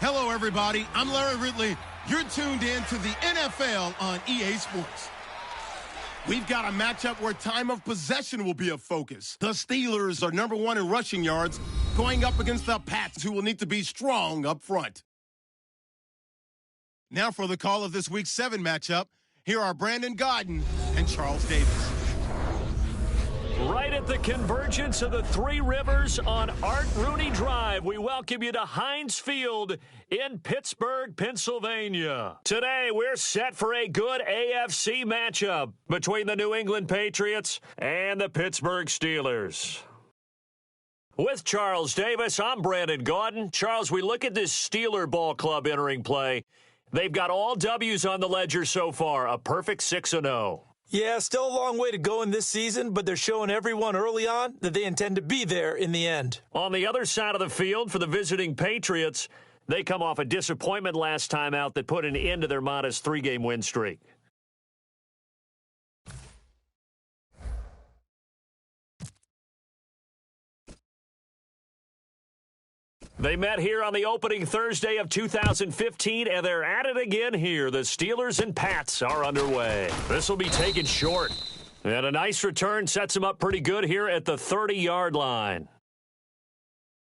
Hello, everybody. I'm Larry Ridley. You're tuned in to the NFL on EA Sports. We've got a matchup where time of possession will be a focus. The Steelers are #1 in rushing yards, going up against the Pats, who will need to be strong up front. Now for the call of this Week 7 matchup, here are Brandon Gaudin and Charles Davis. Right at the convergence of the Three Rivers on Art Rooney Drive, we welcome you to Heinz Field in Pittsburgh, Pennsylvania. Today, we're set for a good AFC matchup between the New England Patriots and the Pittsburgh Steelers. With Charles Davis, I'm Brandon Gaudin. Charles, we look at this Steeler ball club entering play. They've got all W's on the ledger so far, a perfect 6-0. Yeah, still a long way to go in this season, but they're showing everyone early on that they intend to be there in the end. On the other side of the field for the visiting Patriots, they come off a disappointment last time out that put an end to their modest 3-game win streak. They met here on the opening Thursday of 2015, and they're at it again here. The Steelers and Pats are underway. This will be taken short. And a nice return sets them up pretty good here at the 30-yard line.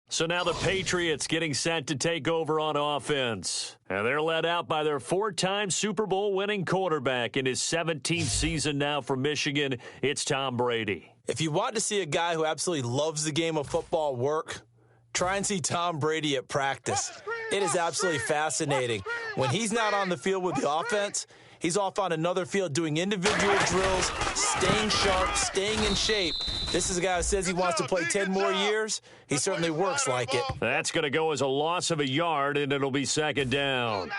So now the Patriots getting set to take over on offense. And they're led out by their 4-time Super Bowl winning quarterback in his 17th season now for Michigan. It's Tom Brady. If you want to see a guy who absolutely loves the game of football work, try and see Tom Brady at practice. It is absolutely fascinating. When he's not on the field with the offense, he's off on another field doing individual drills, staying sharp, staying in shape. This is a guy who says he wants to play 10 more years. He certainly works like it. That's going to go as a loss of a yard, and it'll be second down.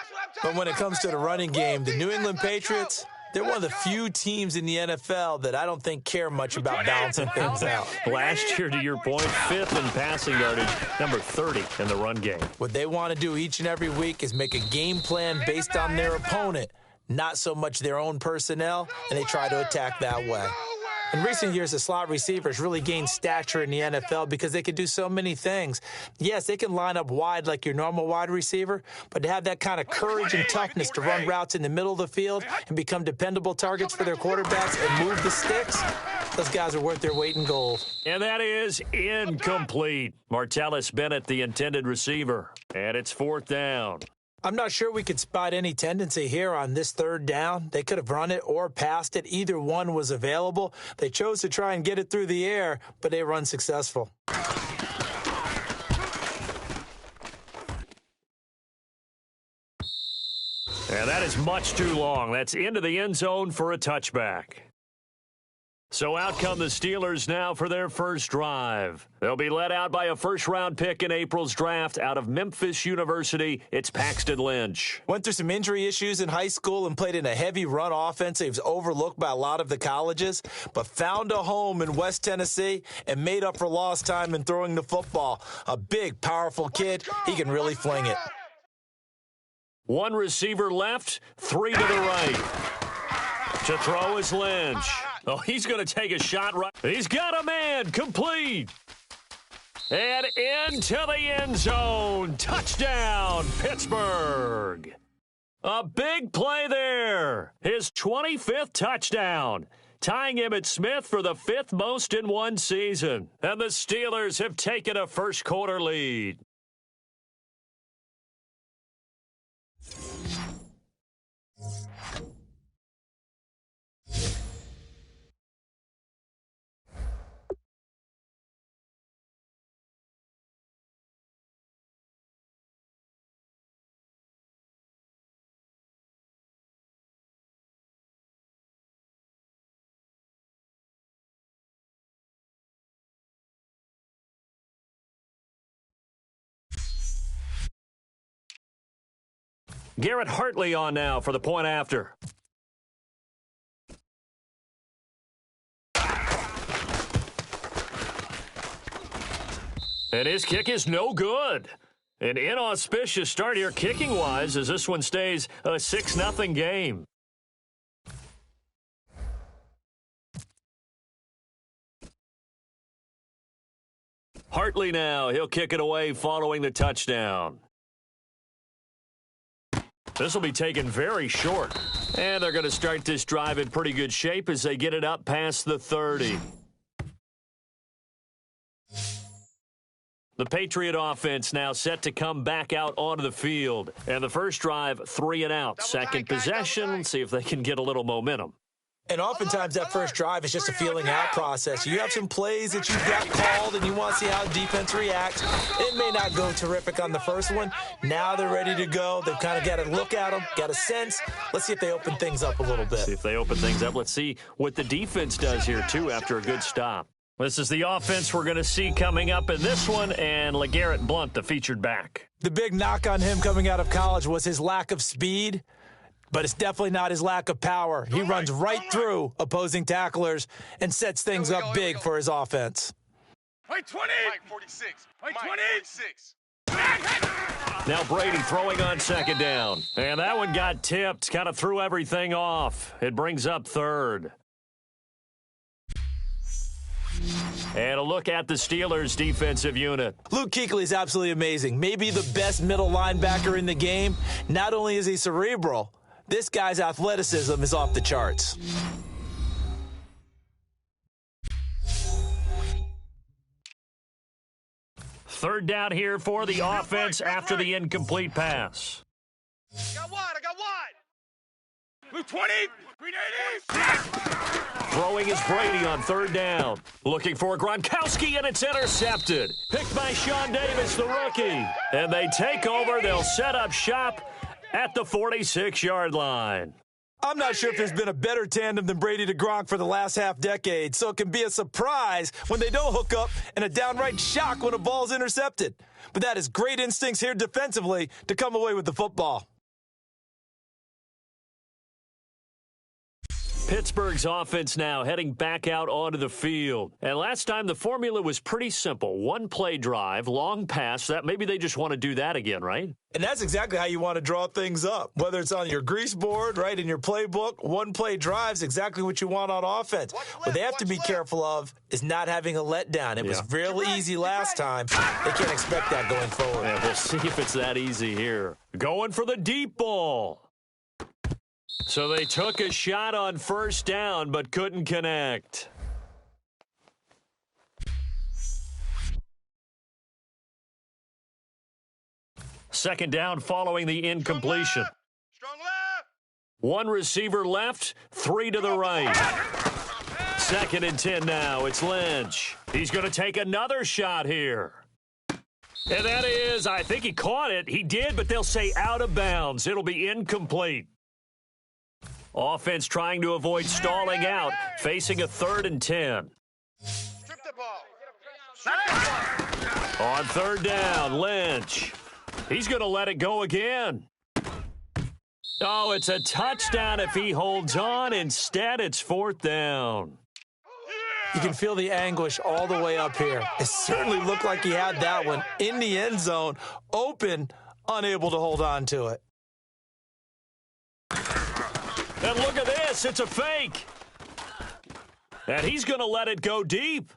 But when it comes to the running game, the New England Patriots, they're one of the few teams in the NFL that I don't think care much about balancing things out. Last year, to your point, 5th in passing yardage, number 30 in the run game. What they want to do each and every week is make a game plan based on their opponent, not so much their own personnel, and they try to attack that way. In recent years, the slot receivers really gained stature in the NFL because they can do so many things. Yes, they can line up wide like your normal wide receiver, but to have that kind of courage and toughness to run routes in the middle of the field and become dependable targets for their quarterbacks and move the sticks, those guys are worth their weight in gold. And that is incomplete. Martellus Bennett, the intended receiver. And it's 4th down. I'm not sure we could spot any tendency here on this 3rd down. They could have run it or passed it. Either one was available. They chose to try and get it through the air, but they were unsuccessful. And that is much too long. That's into the end zone for a touchback. So out come the Steelers now for their first drive. They'll be led out by a first-round pick in April's draft out of Memphis University. It's Paxton Lynch. Went through some injury issues in high school and played in a heavy run offense. He was overlooked by a lot of the colleges, but found a home in West Tennessee and made up for lost time in throwing the football. A big, powerful kid. He can really fling it. One receiver left, 3 to the right. To throw is Lynch. Oh, he's going to take a shot right. He's got a man. Complete. And into the end zone. Touchdown, Pittsburgh. A big play there. His 25th touchdown. Tying Emmitt Smith for the 5th most in one season. And the Steelers have taken a first-quarter lead. Garrett Hartley on now for the point after. And his kick is no good. An inauspicious start here kicking-wise as this one stays a 6-0 game. Hartley now. He'll kick it away following the touchdown. This will be taken very short. And they're going to start this drive in pretty good shape as they get it up past the 30. The Patriot offense now set to come back out onto the field. And the first drive, 3 and out. Second possession, see if they can get a little momentum. And oftentimes that first drive is just a feeling out process. You have some plays that you've got called and you want to see how the defense reacts. It may not go terrific on the first one. Now they're ready to go. They've kind of got to look at them, got a sense. Let's see if they open things up a little bit. See if they open things up. Let's see what the defense does here, too, after a good stop. This is the offense we're going to see coming up in this one, and LeGarrette Blount, the featured back. The big knock on him coming out of college was his lack of speed, but it's definitely not his lack of power. He runs right through opposing tacklers and sets things up big for his offense. Mike 20. Mike 46. Mike 26. Now Brady throwing on second down. And that one got tipped, kind of threw everything off. It brings up third. And a look at the Steelers' defensive unit. Luke Kuechly is absolutely amazing. Maybe the best middle linebacker in the game. Not only is he cerebral, this guy's athleticism is off the charts. Third down here for the offense after the incomplete pass. I got wide. Luke 20. Green 80. Throwing is Brady on third down. Looking for Gronkowski, and it's intercepted. Picked by Sean Davis, the rookie. And they take over. They'll set up shop at the 46-yard line. I'm not sure if there's been a better tandem than Brady to Gronk for the last half-decade, so it can be a surprise when they don't hook up and a downright shock when a ball's intercepted. But that is great instincts here defensively to come away with the football. Pittsburgh's offense now heading back out onto the field. And last time the formula was pretty simple. One play drive, long pass. That maybe they just want to do that again, right? And that's exactly how you want to draw things up. Whether it's on your grease board, right, in your playbook, one play drive's exactly what you want on offense. What they have to be careful of is not having a letdown. It was real easy last time. They can't expect that going forward. Yeah, we'll see if it's that easy here. Going for the deep ball. So they took a shot on first down, but couldn't connect. Second down following the incompletion. Strong left. One receiver left, 3 to the right. Second and 10 now. It's Lynch. He's going to take another shot here. And that is, I think he caught it. He did, but they'll say out of bounds. It'll be incomplete. Offense trying to avoid stalling out, facing a 3rd and 10. Strip the ball. On third down, Lynch. He's going to let it go again. Oh, it's a touchdown if he holds on. Instead, it's 4th down. You can feel the anguish all the way up here. It certainly looked like he had that one in the end zone, open, unable to hold on to it. And look at this. It's a fake. And he's going to let it go deep.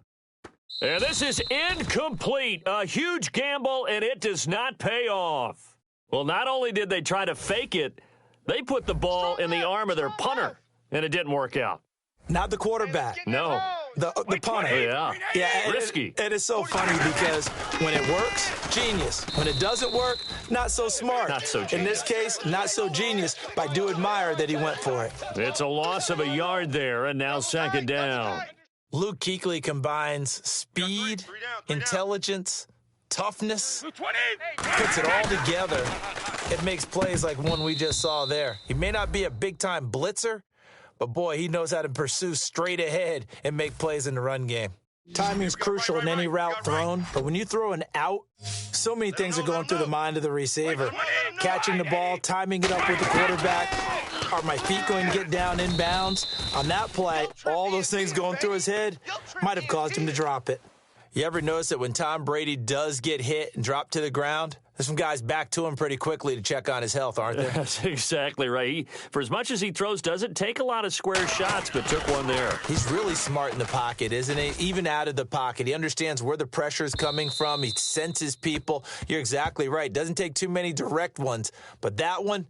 And this is incomplete. A huge gamble, and it does not pay off. Well, not only did they try to fake it, they put the ball in the arm of their punter, and it didn't work out. Not the quarterback. No. The punter. Yeah. Risky. It is so funny because when it works, genius. When it doesn't work, not so smart. Not so genius. In this case, not so genius, but I do admire that he went for it. It's a loss of a yard there, and now second down. Luke Kuechly combines speed, intelligence, toughness, puts it all together. It makes plays like one we just saw there. He may not be a big-time blitzer, but, boy, he knows how to pursue straight ahead and make plays in the run game. Timing is crucial in any route thrown, but when you throw an out, so many things are going through the mind of the receiver. Catching the ball, timing it up with the quarterback. Are my feet going to get down in bounds? On that play, all those things going through his head might have caused him to drop it. You ever notice that when Tom Brady does get hit and drop to the ground, there's some guys back to him pretty quickly to check on his health, aren't there? That's exactly right. For as much as he throws, doesn't take a lot of square shots, but took one there. He's really smart in the pocket, isn't he? Even out of the pocket. He understands where the pressure's coming from. He senses people. You're exactly right. Doesn't take too many direct ones. But that one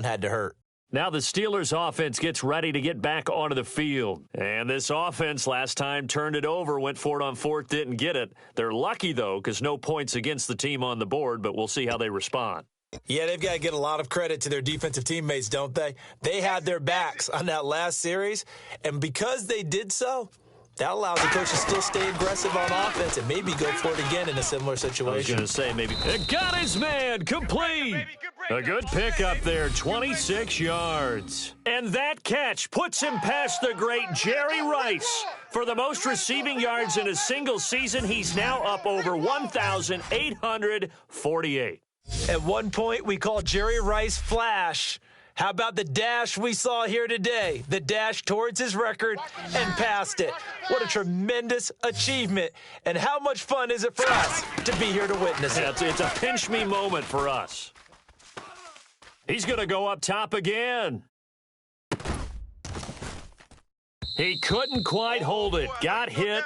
had to hurt. Now the Steelers offense gets ready to get back onto the field. And this offense last time turned it over, went for it on fourth, didn't get it. They're lucky, though, because no points against the team on the board, but we'll see how they respond. Yeah, they've got to get a lot of credit to their defensive teammates, don't they? They had their backs on that last series, and because they did so, that allows the coach to still stay aggressive on offense and maybe go for it again in a similar situation. I was going to say, maybe. It got his man complete. A good pickup there, 26 yards. And that catch puts him past the great Jerry Rice. For the most receiving yards in a single season, he's now up over 1,848. At one point, we called Jerry Rice Flash. How about the dash we saw here today? The dash towards his record and past it. What a tremendous achievement. And how much fun is it for us to be here to witness it? It's a pinch me moment for us. He's going to go up top again. He couldn't quite hold it. Got hit.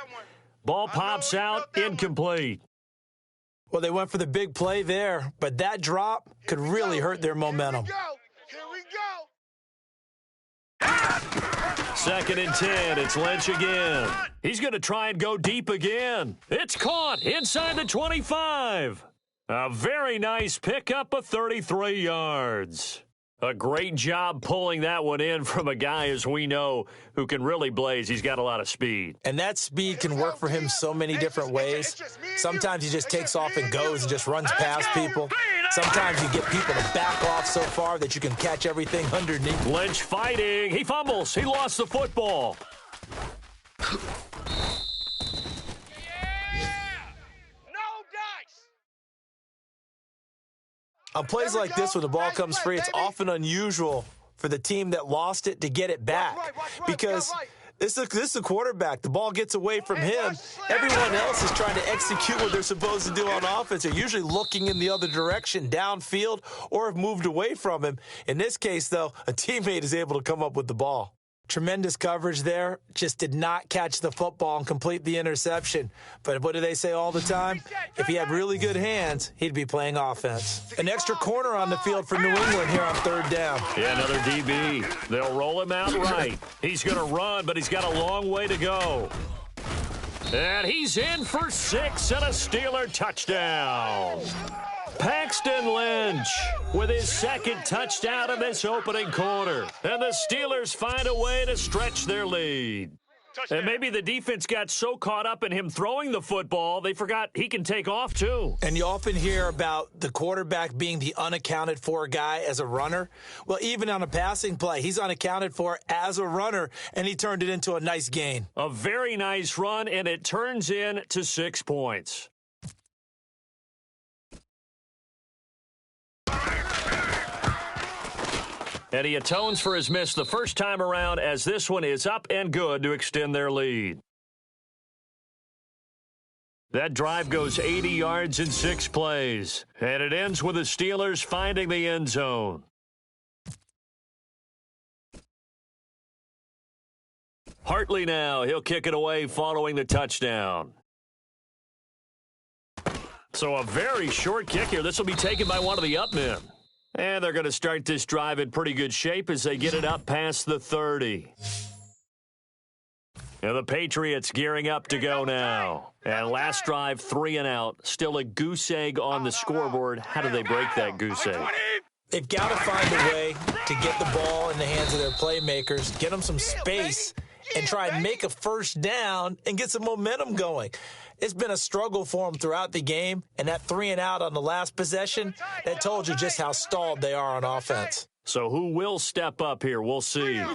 Ball pops out. Incomplete. Well, they went for the big play there, but that drop could really hurt their momentum. Here we go. 2nd and 10. It's Lynch again. He's going to try and go deep again. It's caught inside the 25. A very nice pickup of 33 yards. A great job pulling that one in from a guy, as we know, who can really blaze. He's got a lot of speed. And that speed can work for him so many different ways. Sometimes he just takes off and goes and just runs past people. Sometimes you get people to back off so far that you can catch everything underneath. Lynch fighting. He fumbles. He lost the football. On plays like this, when the ball comes free, it's often unusual for the team that lost it to get it back. Because this is a quarterback. The ball gets away from him. Everyone else is trying to execute what they're supposed to do on offense. They're usually looking in the other direction, downfield, or have moved away from him. In this case, though, a teammate is able to come up with the ball. Tremendous coverage there. Just did not catch the football and complete the interception. But what do they say all the time? If he had really good hands, he'd be playing offense. An extra corner on the field for New England here on 3rd down. Yeah, another DB. They'll roll him out right. He's going to run, but he's got a long way to go. And he's in for 6 and a Steeler touchdown. Paxton Lynch with his 2nd touchdown in this opening quarter. And the Steelers find a way to stretch their lead. And maybe the defense got so caught up in him throwing the football, they forgot he can take off too. And you often hear about the quarterback being the unaccounted for guy as a runner. Well, even on a passing play, he's unaccounted for as a runner, and he turned it into a nice gain. A very nice run, and it turns into 6 points. And he atones for his miss the first time around, as this one is up and good to extend their lead. That drive goes 80 yards in 6 plays. And it ends with the Steelers finding the end zone. Hartley now. He'll kick it away following the touchdown. So a very short kick here. This will be taken by one of the up men. And they're going to start this drive in pretty good shape as they get it up past the 30. And the Patriots gearing up to go now. And last drive, 3 and out. Still a goose egg on the scoreboard. How do they break that goose egg? They've got to find a way to get the ball in the hands of their playmakers, get them some space, and try and make a first down and get some momentum going. It's been a struggle for them throughout the game, and that 3 and out on the last possession, that told you just how stalled they are on offense. So who will step up here? We'll see. 20.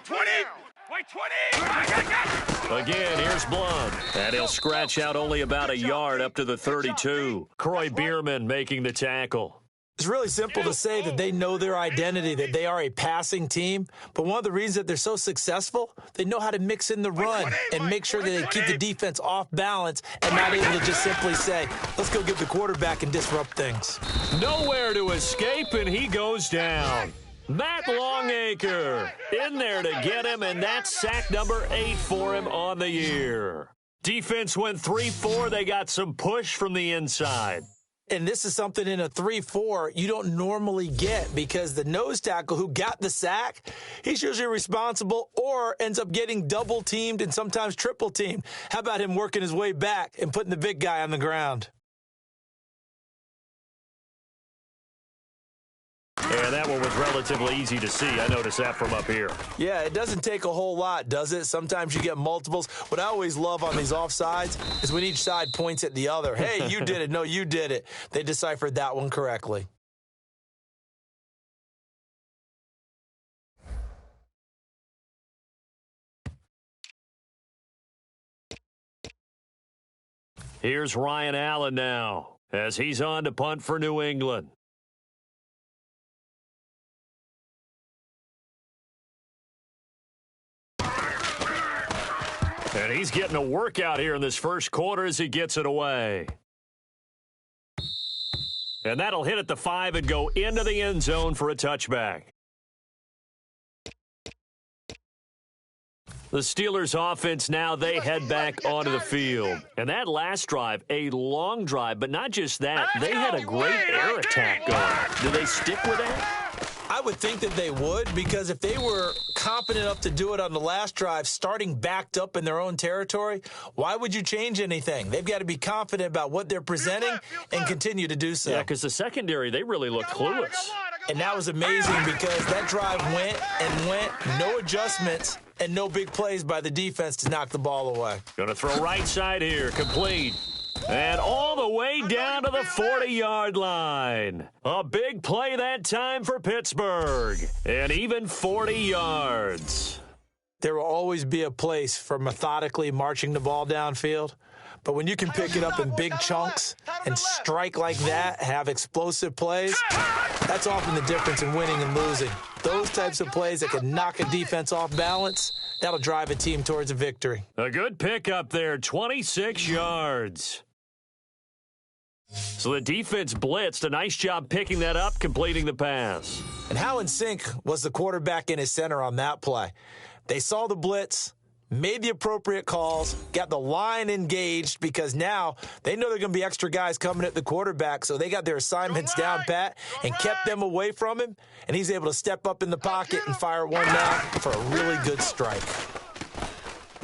Again, here's Blunt. And he'll scratch out only about a yard up to the 32. Croy Bierman making the tackle. It's really simple to say that they know their identity, that they are a passing team. But one of the reasons that they're so successful, they know how to mix in the run and make sure that they keep the defense off balance and not able to just simply say, let's go get the quarterback and disrupt things. Nowhere to escape, and he goes down. Matt Longacre in there to get him, and that's sack number 8 for him on the year. Defense went 3-4. They got some push from the inside. And this is something in a 3-4 you don't normally get because the nose tackle who got the sack, he's usually responsible or ends up getting double-teamed and sometimes triple-teamed. How about him working his way back and putting the big guy on the ground? Yeah, that one was relatively easy to see. I noticed that from up here. Yeah, it doesn't take a whole lot, does it? Sometimes you get multiples. What I always love on these offsides is when each side points at the other. Hey, you did it. No, you did it. They deciphered that one correctly. Here's Ryan Allen now as he's on to punt for New England. And he's getting a workout here in this first quarter as he gets it away. And that'll hit at the 5 and go into the end zone for a touchback. The Steelers offense now, they head back onto the field. And that last drive, a long drive, but not just that, they had a great air attack going. Do they stick with that? I would think that they would, because if they were confident enough to do it on the last drive, starting backed up in their own territory, why would you change anything? They've got to be confident about what they're presenting and continue to do so. Yeah, because the secondary, they really looked clueless. And that was amazing because that drive went and went, no adjustments, and no big plays by the defense to knock the ball away. Going to throw right side here, complete. And all the way down to the 40-yard line. A big play that time for Pittsburgh. And even 40 yards. There will always be a place for methodically marching the ball downfield. But when you can pick it up in big chunks and strike like that, have explosive plays, that's often the difference in winning and losing. Those types of plays that can knock a defense off balance, that'll drive a team towards a victory. A good pickup there, 26 yards. So the defense blitzed. A nice job picking that up, completing the pass. And how in sync was the quarterback in his center on that play? They saw the blitz, made the appropriate calls, got the line engaged because now they know there are going to be extra guys coming at the quarterback, so they got their assignments down pat and kept them away from him, and he's able to step up in the pocket and fire one down for a really good strike.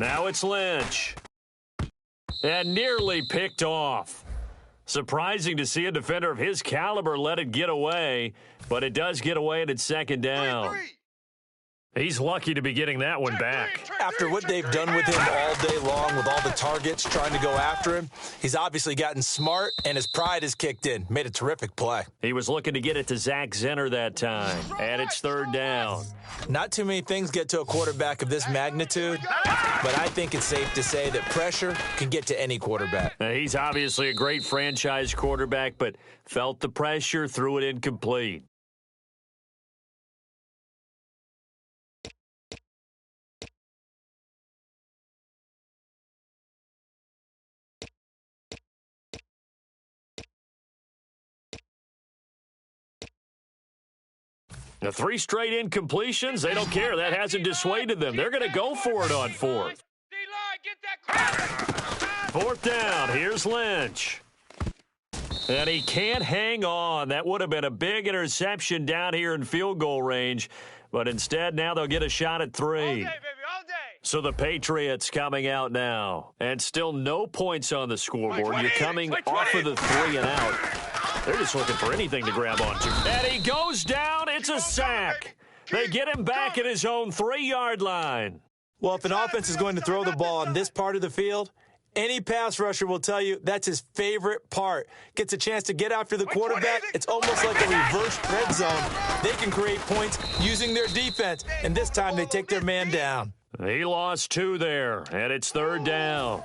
Now it's Lynch. And nearly picked off. Surprising to see a defender of his caliber let it get away, but it does get away and it's second down. He's lucky to be getting that one back. After what they've done with him all day long with all the targets trying to go after him, he's obviously gotten smart and his pride has kicked in. Made a terrific play. He was looking to get it to Zach Zenner that time, and it's third down. Not too many things get to a quarterback of this magnitude, but I think it's safe to say that pressure can get to any quarterback. Now, he's obviously a great franchise quarterback, but felt the pressure, threw it incomplete. Now, 3 straight incompletions, they don't care. That hasn't dissuaded them. They're going to go for it on fourth. Fourth down, here's Lynch. And he can't hang on. That would have been a big interception down here in field goal range. But instead, now they'll get a shot at 3. All day, baby, all day. So the Patriots coming out now. And still no points on the scoreboard. You're coming off of the 3 and out. They're just looking for anything to grab onto. And he goes down. It's a sack. They get him back at his own 3-yard line. Well, if an offense is going to throw the ball on this part of the field, any pass rusher will tell you that's his favorite part. Gets a chance to get after the quarterback. It's almost like a reverse red zone. They can create points using their defense, and this time they take their man down. He lost 2 there, and it's third down.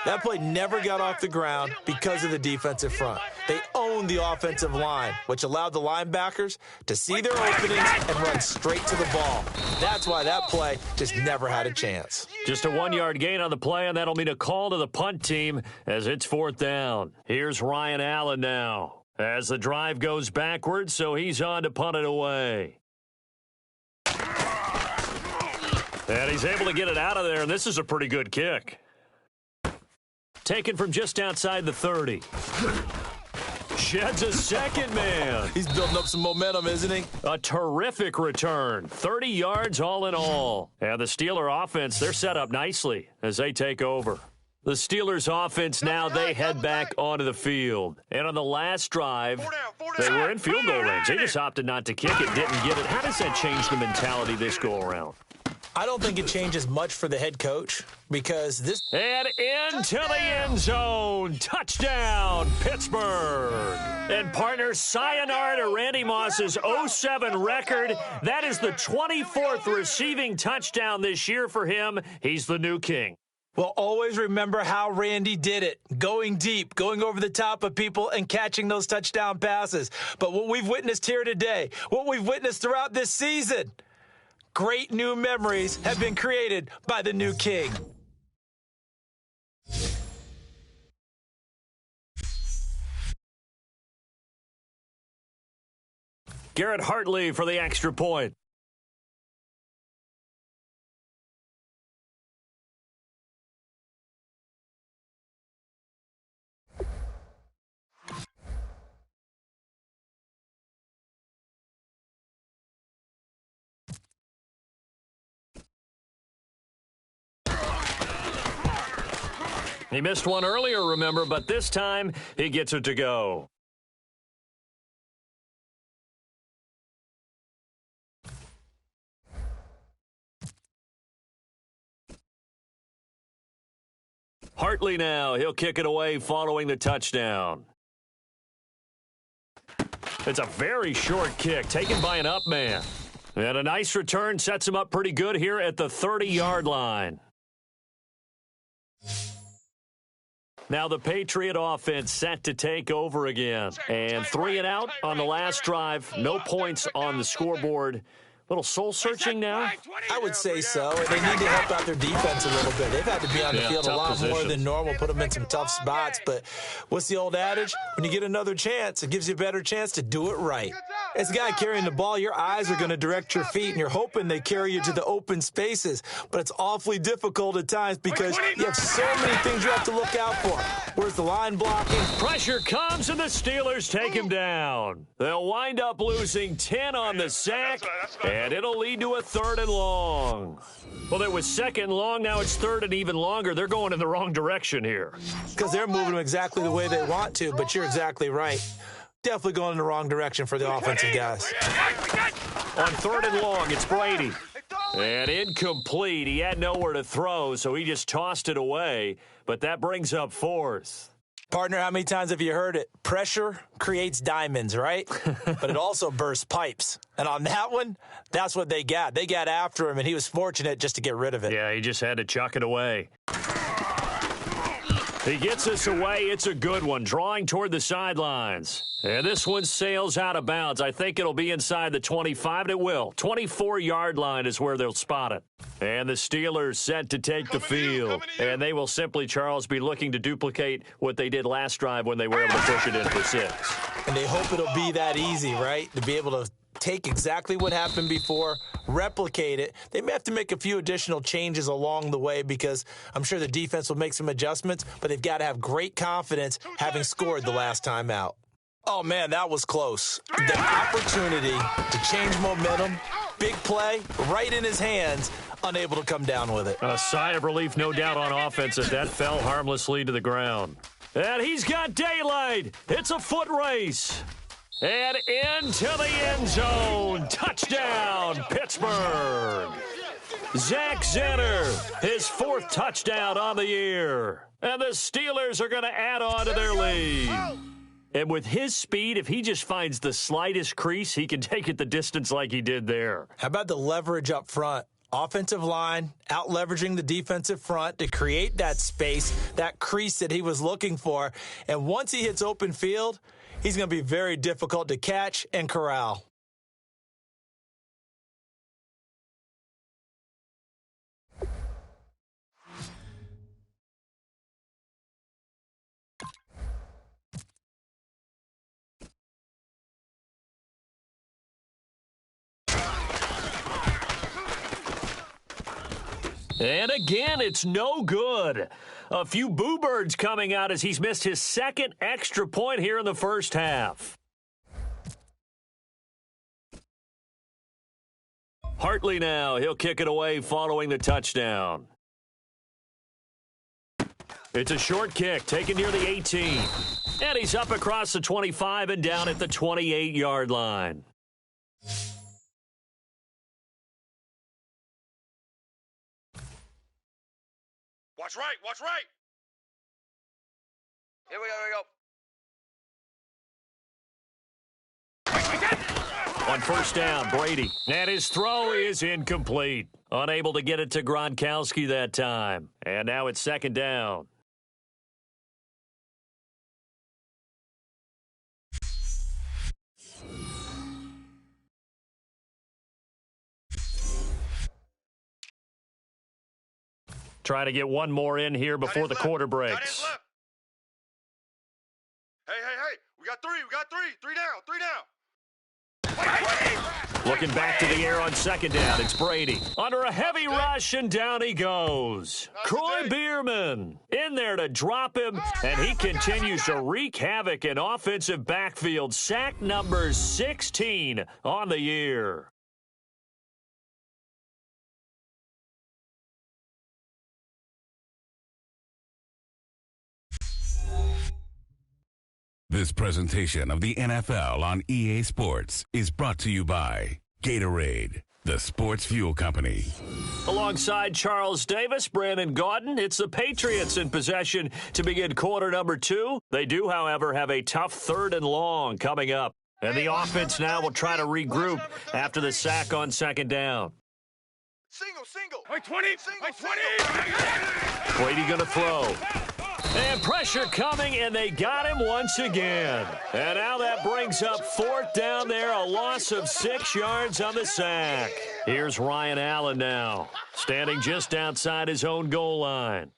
That play never got off the ground because of the defensive front. They owned owned the offensive line, which allowed the linebackers to see their openings and run straight to the ball. That's why that play just never had a chance. Just a 1-yard gain on the play, and that'll mean a call to the punt team as it's 4th down. Here's Ryan Allen now as the drive goes backwards, so he's on to punt it away. And he's able to get it out of there, and this is a pretty good kick. Taken from just outside the 30. Sheds a second man. He's building up some momentum, isn't he? A terrific return. 30 yards all in all. And the Steeler offense, they're set up nicely as they take over. The Steelers offense now, they head back onto the field. And on the last drive, they were in field goal range. They just opted not to kick it, didn't get it. How does that change the mentality this go around? I don't think it changes much for the head coach because this... And into the end zone. Touchdown, Pittsburgh. And partner, sayonara to Randy Moss's 07 record. That is the 24th receiving touchdown this year for him. He's the new king. Well, always remember how Randy did it. Going deep, going over the top of people and catching those touchdown passes. But what we've witnessed here today, what we've witnessed throughout this season... great new memories have been created by the new king. Garrett Hartley for the extra point. He missed one earlier, remember, but this time he gets it to go. Hartley now, he'll kick it away following the touchdown. It's a very short kick taken by an up man. And a nice return sets him up pretty good here at the 30-yard line. Now the Patriot offense set to take over again. And 3 and out on the last drive. No points on the scoreboard. Little soul-searching now? I would say so. They need to help out their defense a little bit. They've had to be on the field a lot more than normal, put them in some tough spots. But what's the old adage? When you get another chance, it gives you a better chance to do it right. As a guy carrying the ball, your eyes are going to direct your feet, and you're hoping they carry you to the open spaces. But it's awfully difficult at times because you have so many things you have to look out for. Where's the line blocking? Pressure comes, and the Steelers take him down. They'll wind up losing 10 on the sack, and it'll lead to a 3rd and long. Well, it was 2nd and long. Now it's 3rd and even longer. They're going in the wrong direction here. Because they're moving them exactly the way they want to, but you're exactly right. Definitely going in the wrong direction for the offensive guys. On 3rd and long, it's Brady. And incomplete. He had nowhere to throw, so he just tossed it away. But that brings up 4th. Partner, how many times have you heard it? Pressure creates diamonds, right? But it also bursts pipes. And on that one, that's what they got. They got after him, and he was fortunate just to get rid of it. Yeah, he just had to chuck it away. He gets this away. It's a good one, drawing toward the sidelines. And this one sails out of bounds. I think it'll be inside the 25, and it will. 24-yard line is where they'll spot it. And the Steelers set to take the field. And they will simply, Charles, be looking to duplicate what they did last drive when they were able to push it in for 6. And they hope it'll be that easy, right? To be able to take exactly what happened before, replicate it. They may have to make a few additional changes along the way because I'm sure the defense will make some adjustments, but they've got to have great confidence having scored the last time out. Oh, man, that was close. The opportunity to change momentum, big play, right in his hands, unable to come down with it. A sigh of relief, no doubt, on offense as that fell harmlessly to the ground. And he's got daylight. It's a foot race. And into the end zone. Touchdown, Pittsburgh. Zach Zenner, his 4th touchdown on the year. And the Steelers are going to add on to their lead. And with his speed, if he just finds the slightest crease, he can take it the distance like he did there. How about the leverage up front? Offensive line out-leveraging the defensive front to create that space, that crease that he was looking for. And once he hits open field, He's going to be very difficult to catch and corral. And again, it's no good. A few boo birds coming out as he's missed his second extra point here in the first half. Hartley now. He'll kick it away following the touchdown. It's a short kick taken near the 18. And he's up across the 25 and down at the 28-yard line. Watch right, watch right. Here we go, On first down, Brady. And his throw is incomplete. Unable to get it to Gronkowski that time. And now it's second down. Trying to get one more in here before the quarter breaks. Hey, we got three down. Looking back to the air on second down, it's Brady. Under a heavy rush, and down he goes. Croy Bierman in there to drop him, and he continues to wreak havoc in offensive backfield. Sack number 16 on the year. This presentation of the NFL on EA Sports is brought to you by Gatorade, the sports fuel company. Alongside Charles Davis, Brandon Gaudin, it's the Patriots in possession to begin quarter number 2. They do, however, have a tough third and long coming up. And the offense now will try to regroup after the sack on second down. Single. 20. Brady going to throw. And pressure coming, and they got him once again. And now that brings up fourth down there, a loss of 6 yards on the sack. Here's Ryan Allen now, standing just outside his own goal line.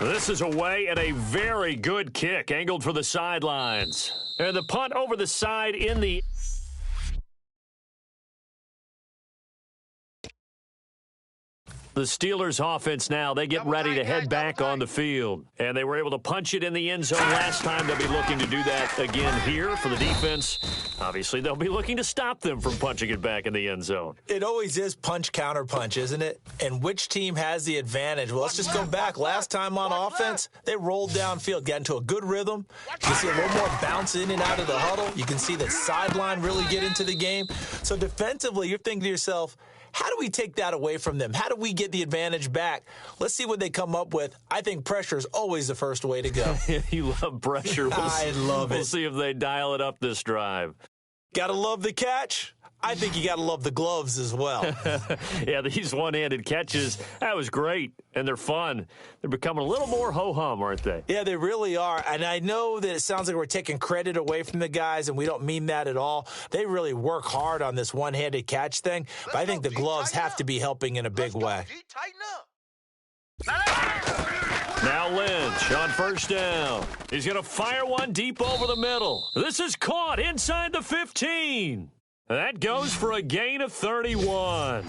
This is away, and a very good kick, angled for the sidelines. And the punt over the side in the... The Steelers offense now, they get ready to head back on the field. And they were able to punch it in the end zone last time. They'll be looking to do that again here for the defense. Obviously, they'll be looking to stop them from punching it back in the end zone. It always is punch, counter punch, isn't it? And which team has the advantage? Well, let's just go back. Last time on offense, they rolled downfield, got into a good rhythm. You can see a little more bounce in and out of the huddle. You can see the sideline really get into the game. So defensively, you're thinking to yourself, how do we take that away from them? How do we get the advantage back? Let's see what they come up with. I think pressure is always the first way to go. You love pressure. I love it. We'll see if they dial it up this drive. Gotta love the catch. I think you gotta love the gloves as well. Yeah, these one-handed catches, that was great, and they're fun. They're becoming a little more ho-hum, aren't they? Yeah, they really are, and I know that it sounds like we're taking credit away from the guys, and we don't mean that at all. They really work hard on this one-handed catch thing, but I think the gloves have to be helping in a big way. Now Lynch on first down. He's going to fire one deep over the middle. This is caught inside the 15. That goes for a gain of 31.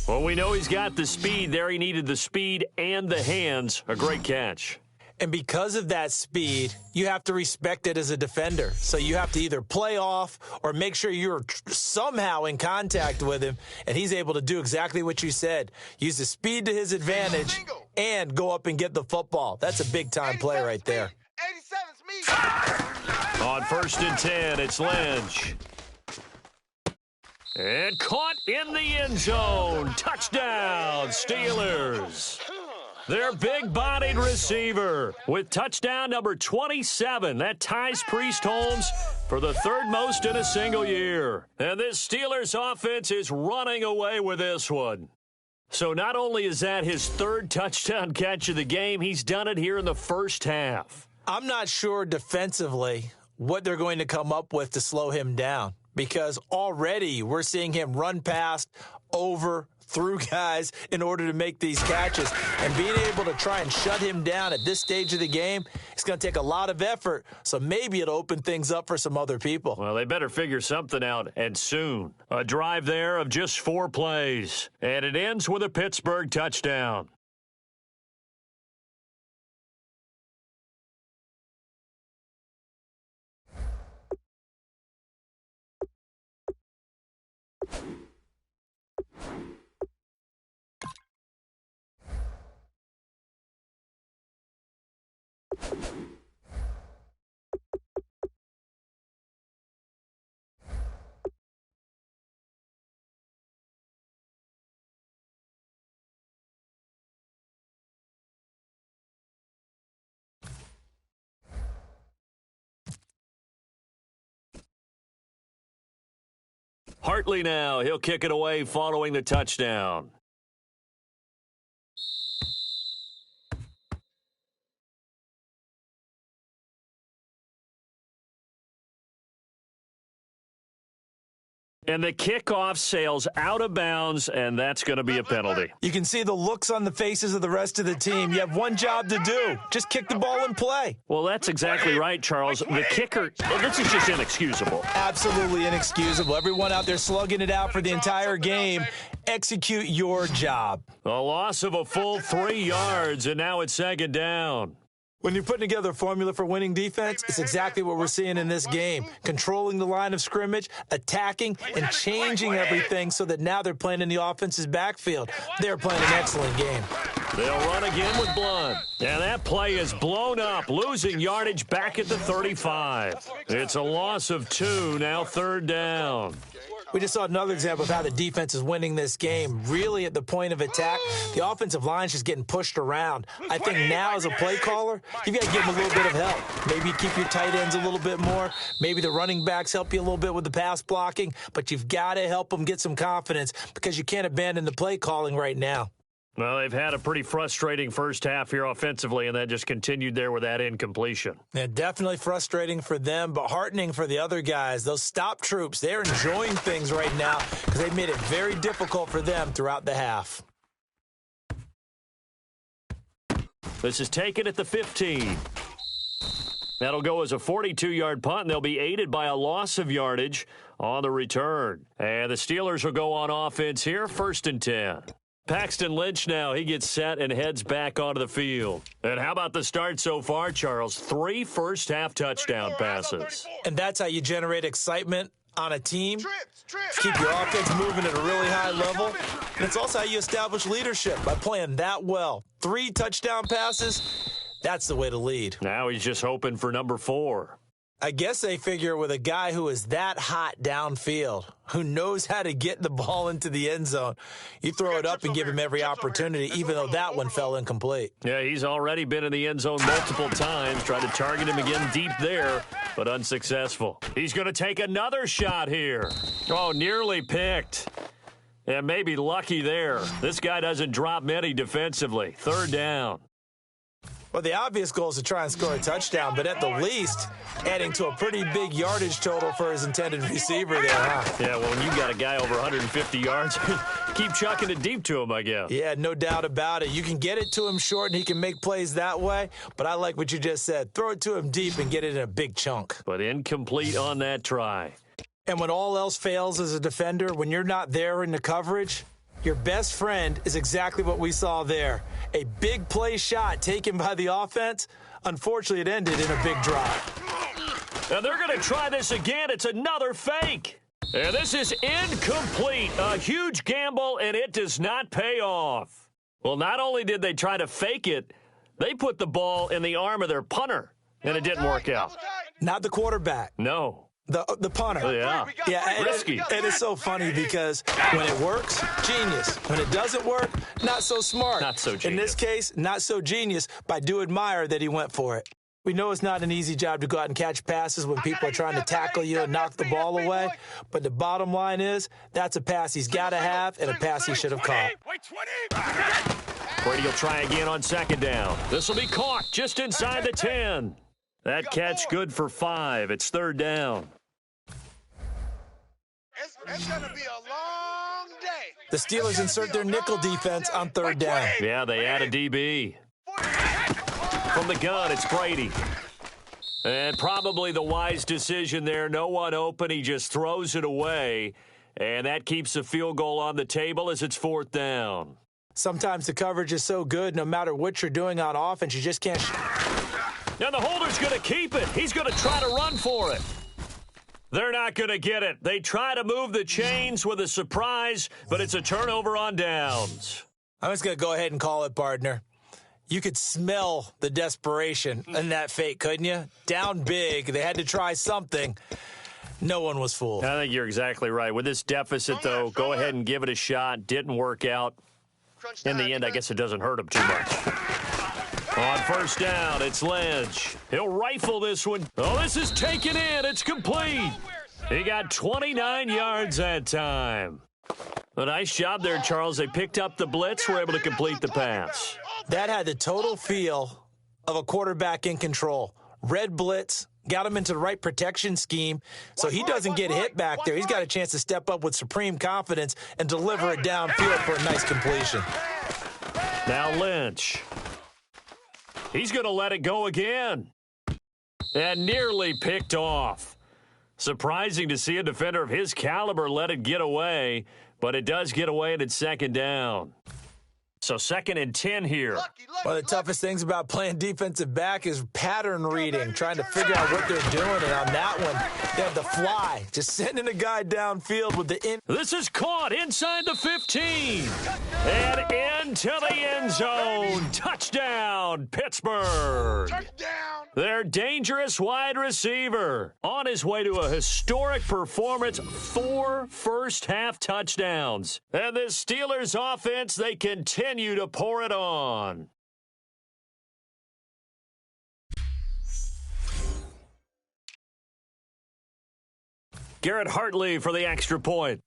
Well, we know he's got the speed there. He needed the speed and the hands. A great catch. And because of that speed, you have to respect it as a defender. So you have to either play off or make sure you're somehow in contact with him, and he's able to do exactly what you said. Use the speed to his advantage and go up and get the football. That's a big-time play right there. 87's me. On first and 10, it's Lynch. And caught in the end zone. Touchdown, Steelers. Their big-bodied receiver with touchdown number 27. That ties Priest Holmes for the third most in a single year. And this Steelers offense is running away with this one. So not only is that his third touchdown catch of the game, he's done it here in the first half. I'm not sure defensively what they're going to come up with to slow him down, because already we're seeing him run past, over, through guys in order to make these catches. And being able to try and shut him down at this stage of the game, it's going to take a lot of effort. So maybe it'll open things up for some other people. Well, they better figure something out, and soon. A drive there of just 4 plays, and it ends with a Pittsburgh touchdown. Hartley now. He'll kick it away following the touchdown. And the kickoff sails out of bounds, and that's going to be a penalty. You can see the looks on the faces of the rest of the team. You have one job to do. Just kick the ball and play. Well, that's exactly right, Charles. The kicker, this is just inexcusable. Absolutely inexcusable. Everyone out there slugging it out for the entire game. Execute your job. A loss of a full 3 yards, and now it's second down. When you're putting together a formula for winning defense, it's exactly what we're seeing in this game. Controlling the line of scrimmage, attacking, and changing everything so that now they're playing in the offense's backfield. They're playing an excellent game. They'll run again with Blunt. And that play is blown up, losing yardage back at the 35. It's a loss of 2, now third down. We just saw another example of how the defense is winning this game. Really at the point of attack, the offensive line's just getting pushed around. I think now as a play caller, you've got to give them a little bit of help. Maybe keep your tight ends a little bit more. Maybe the running backs help you a little bit with the pass blocking. But you've got to help them get some confidence because you can't abandon the play calling right now. Well, they've had a pretty frustrating first half here offensively, and that just continued there with that incompletion. Yeah, definitely frustrating for them, but heartening for the other guys. Those stop troops, they're enjoying things right now because they made it very difficult for them throughout the half. This is taken at the 15. That'll go as a 42-yard punt, and they'll be aided by a loss of yardage on the return. And the Steelers will go on offense here, 1st and 10. Paxton Lynch now, he gets set and heads back onto the field. And how about the start so far, Charles? 3 first-half touchdown passes. And that's how you generate excitement on a team. Keep your offense moving at a really high level. And it's also how you establish leadership, by playing that well. 3 touchdown passes, that's the way to lead. Now he's just hoping for number 4. I guess they figure with a guy who is that hot downfield, who knows how to get the ball into the end zone, you throw it up and give him every opportunity, even though that one fell incomplete. Yeah, he's already been in the end zone multiple times, tried to target him again deep there, but unsuccessful. He's going to take another shot here. Oh, nearly picked. And maybe lucky there. This guy doesn't drop many defensively. 3rd down. Well, the obvious goal is to try and score a touchdown, but at the least, adding to a pretty big yardage total for his intended receiver there, huh? Yeah, well, when you got a guy over 150 yards, keep chucking it deep to him, I guess. Yeah, no doubt about it. You can get it to him short, and he can make plays that way, but I like what you just said. Throw it to him deep and get it in a big chunk. But incomplete on that try. And when all else fails as a defender, when you're not there in the coverage, your best friend is exactly what we saw there. A big play shot taken by the offense. Unfortunately, it ended in a big drop. And they're going to try this again. It's another fake. And this is incomplete. A huge gamble, and it does not pay off. Well, not only did they try to fake it, they put the ball in the arm of their punter, and it didn't work out. Not the quarterback. No. The punter. Oh, yeah. Yeah, risky. It is so funny because when it works, genius. When it doesn't work, not so smart. Not so genius. In this case, not so genius, but I do admire that he went for it. We know it's not an easy job to go out and catch passes when people are trying to tackle you and knock the ball away, but the bottom line is that's a pass he's got to have and a pass he should have caught. Brady will try again on second down. This will be caught just inside the 10. That catch good for 5. It's third down. It's going to be a long day. The Steelers insert their nickel defense on third down. Yeah, they add a DB. From the gun, it's Brady. And probably the wise decision there. No one open. He just throws it away. And that keeps the field goal on the table as it's fourth down. Sometimes the coverage is so good, no matter what you're doing on offense, you just can't. Now the holder's going to keep it. He's going to try to run for it. They're not going to get it. They try to move the chains with a surprise, but it's a turnover on downs. I'm just going to go ahead and call it, partner. You could smell the desperation in that fake, couldn't you? Down big. They had to try something. No one was fooled. I think you're exactly right. With this deficit, though, go ahead and give it a shot. Didn't work out. In the end, I guess it doesn't hurt him too much. On first down, it's Lynch. He'll rifle this one. Oh, this is taken in. It's complete. He got 29 yards that time. A nice job there, Charles. They picked up the blitz, were able to complete the pass. That had the total feel of a quarterback in control. Red blitz, got him into the right protection scheme, so he doesn't get hit back there. He's got a chance to step up with supreme confidence and deliver it downfield for a nice completion. Now Lynch. He's going to let it go again. And nearly picked off. Surprising to see a defender of his caliber let it get away, but it does get away and it's second down. So 2nd and 10 here. One of the toughest things about playing defensive back is pattern reading, trying to figure out what they're doing. And on that one, they have the fly, just sending a guy downfield with the in. This is caught inside the 15. And into the end zone. Touchdown, Pittsburgh. Their dangerous wide receiver on his way to a historic performance, 4 first-half touchdowns. And this Steelers offense, they continue to pour it on. Garrett Hartley for the extra point.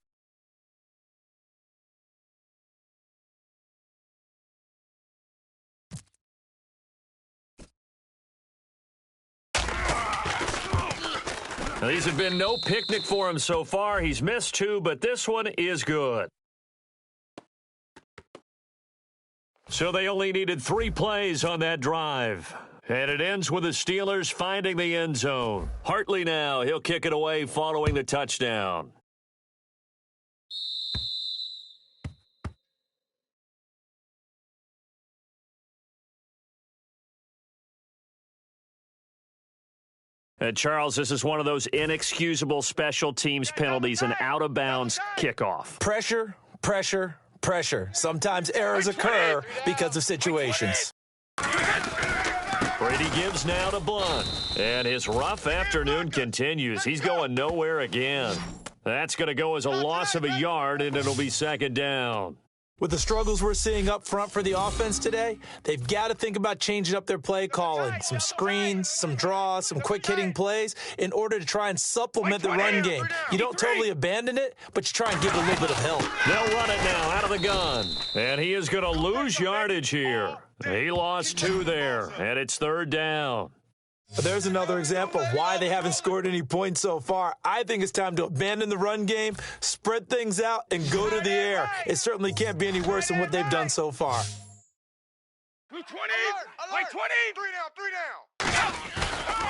Now, these have been no picnic for him so far. He's missed 2, but this one is good. So they only needed 3 plays on that drive. And it ends with the Steelers finding the end zone. Hartley now, he'll kick it away following the touchdown. And Charles, this is one of those inexcusable special teams penalties, an out-of-bounds kickoff. Pressure, pressure, pressure. Sometimes errors occur because of situations. Brady gives now to Blunt. And his rough afternoon continues. He's going nowhere again. That's going to go as a loss of a yard, and it'll be second down. With the struggles we're seeing up front for the offense today, they've got to think about changing up their play calling. Some screens, some draws, some quick-hitting plays in order to try and supplement the run game. You don't totally abandon it, but you try and give it a little bit of help. They'll run it now out of the gun. And he is going to lose yardage here. He lost 2 there, and it's third down. There's another example of why they haven't scored any points so far. I think it's time to abandon the run game, spread things out, and go to the air. It certainly can't be any worse than what they've done so far. 20, 20. 3 down.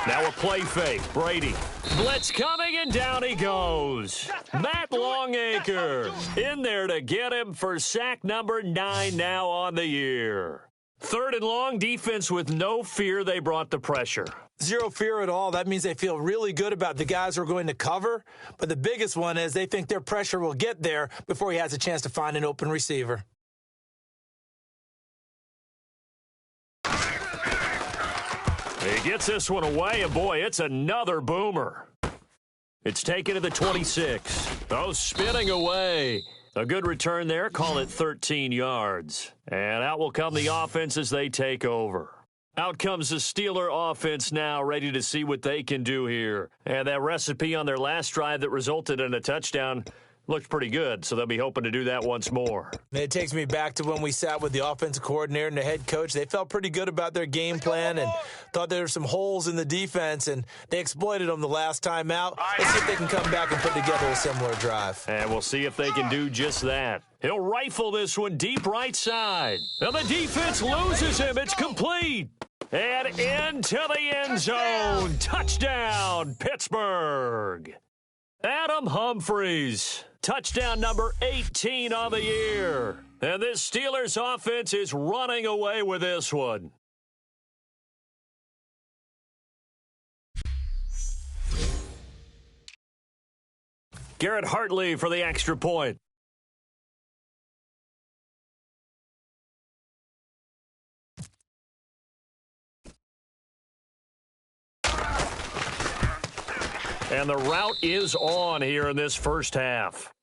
Now a play fake. Brady. Blitz coming, and down he goes. Matt Longacre in there to get him for sack number 9 now on the year. 3rd and long, defense with no fear. They brought the pressure. Zero fear at all. That means they feel really good about the guys who are going to cover. But the biggest one is they think their pressure will get there before he has a chance to find an open receiver. He gets this one away, and boy, it's another boomer. It's taken to the 26. Oh, spinning away. A good return there. Call it 13 yards. And out will come the offense as they take over. Out comes the Steeler offense now, ready to see what they can do here. And that recipe on their last drive that resulted in a touchdown looked pretty good, so they'll be hoping to do that once more. And it takes me back to when we sat with the offensive coordinator and the head coach. They felt pretty good about their game plan and thought there were some holes in the defense, and they exploited them the last time out. Let's see if they can come back and put together a similar drive. And we'll see if they can do just that. He'll rifle this one deep right side. And the defense loses him. It's complete. And into the end zone. Touchdown, Pittsburgh. Adam Humphries. Touchdown number 18 on the year. And this Steelers offense is running away with this one. Garrett Hartley for the extra point. And the route is on here in this first half.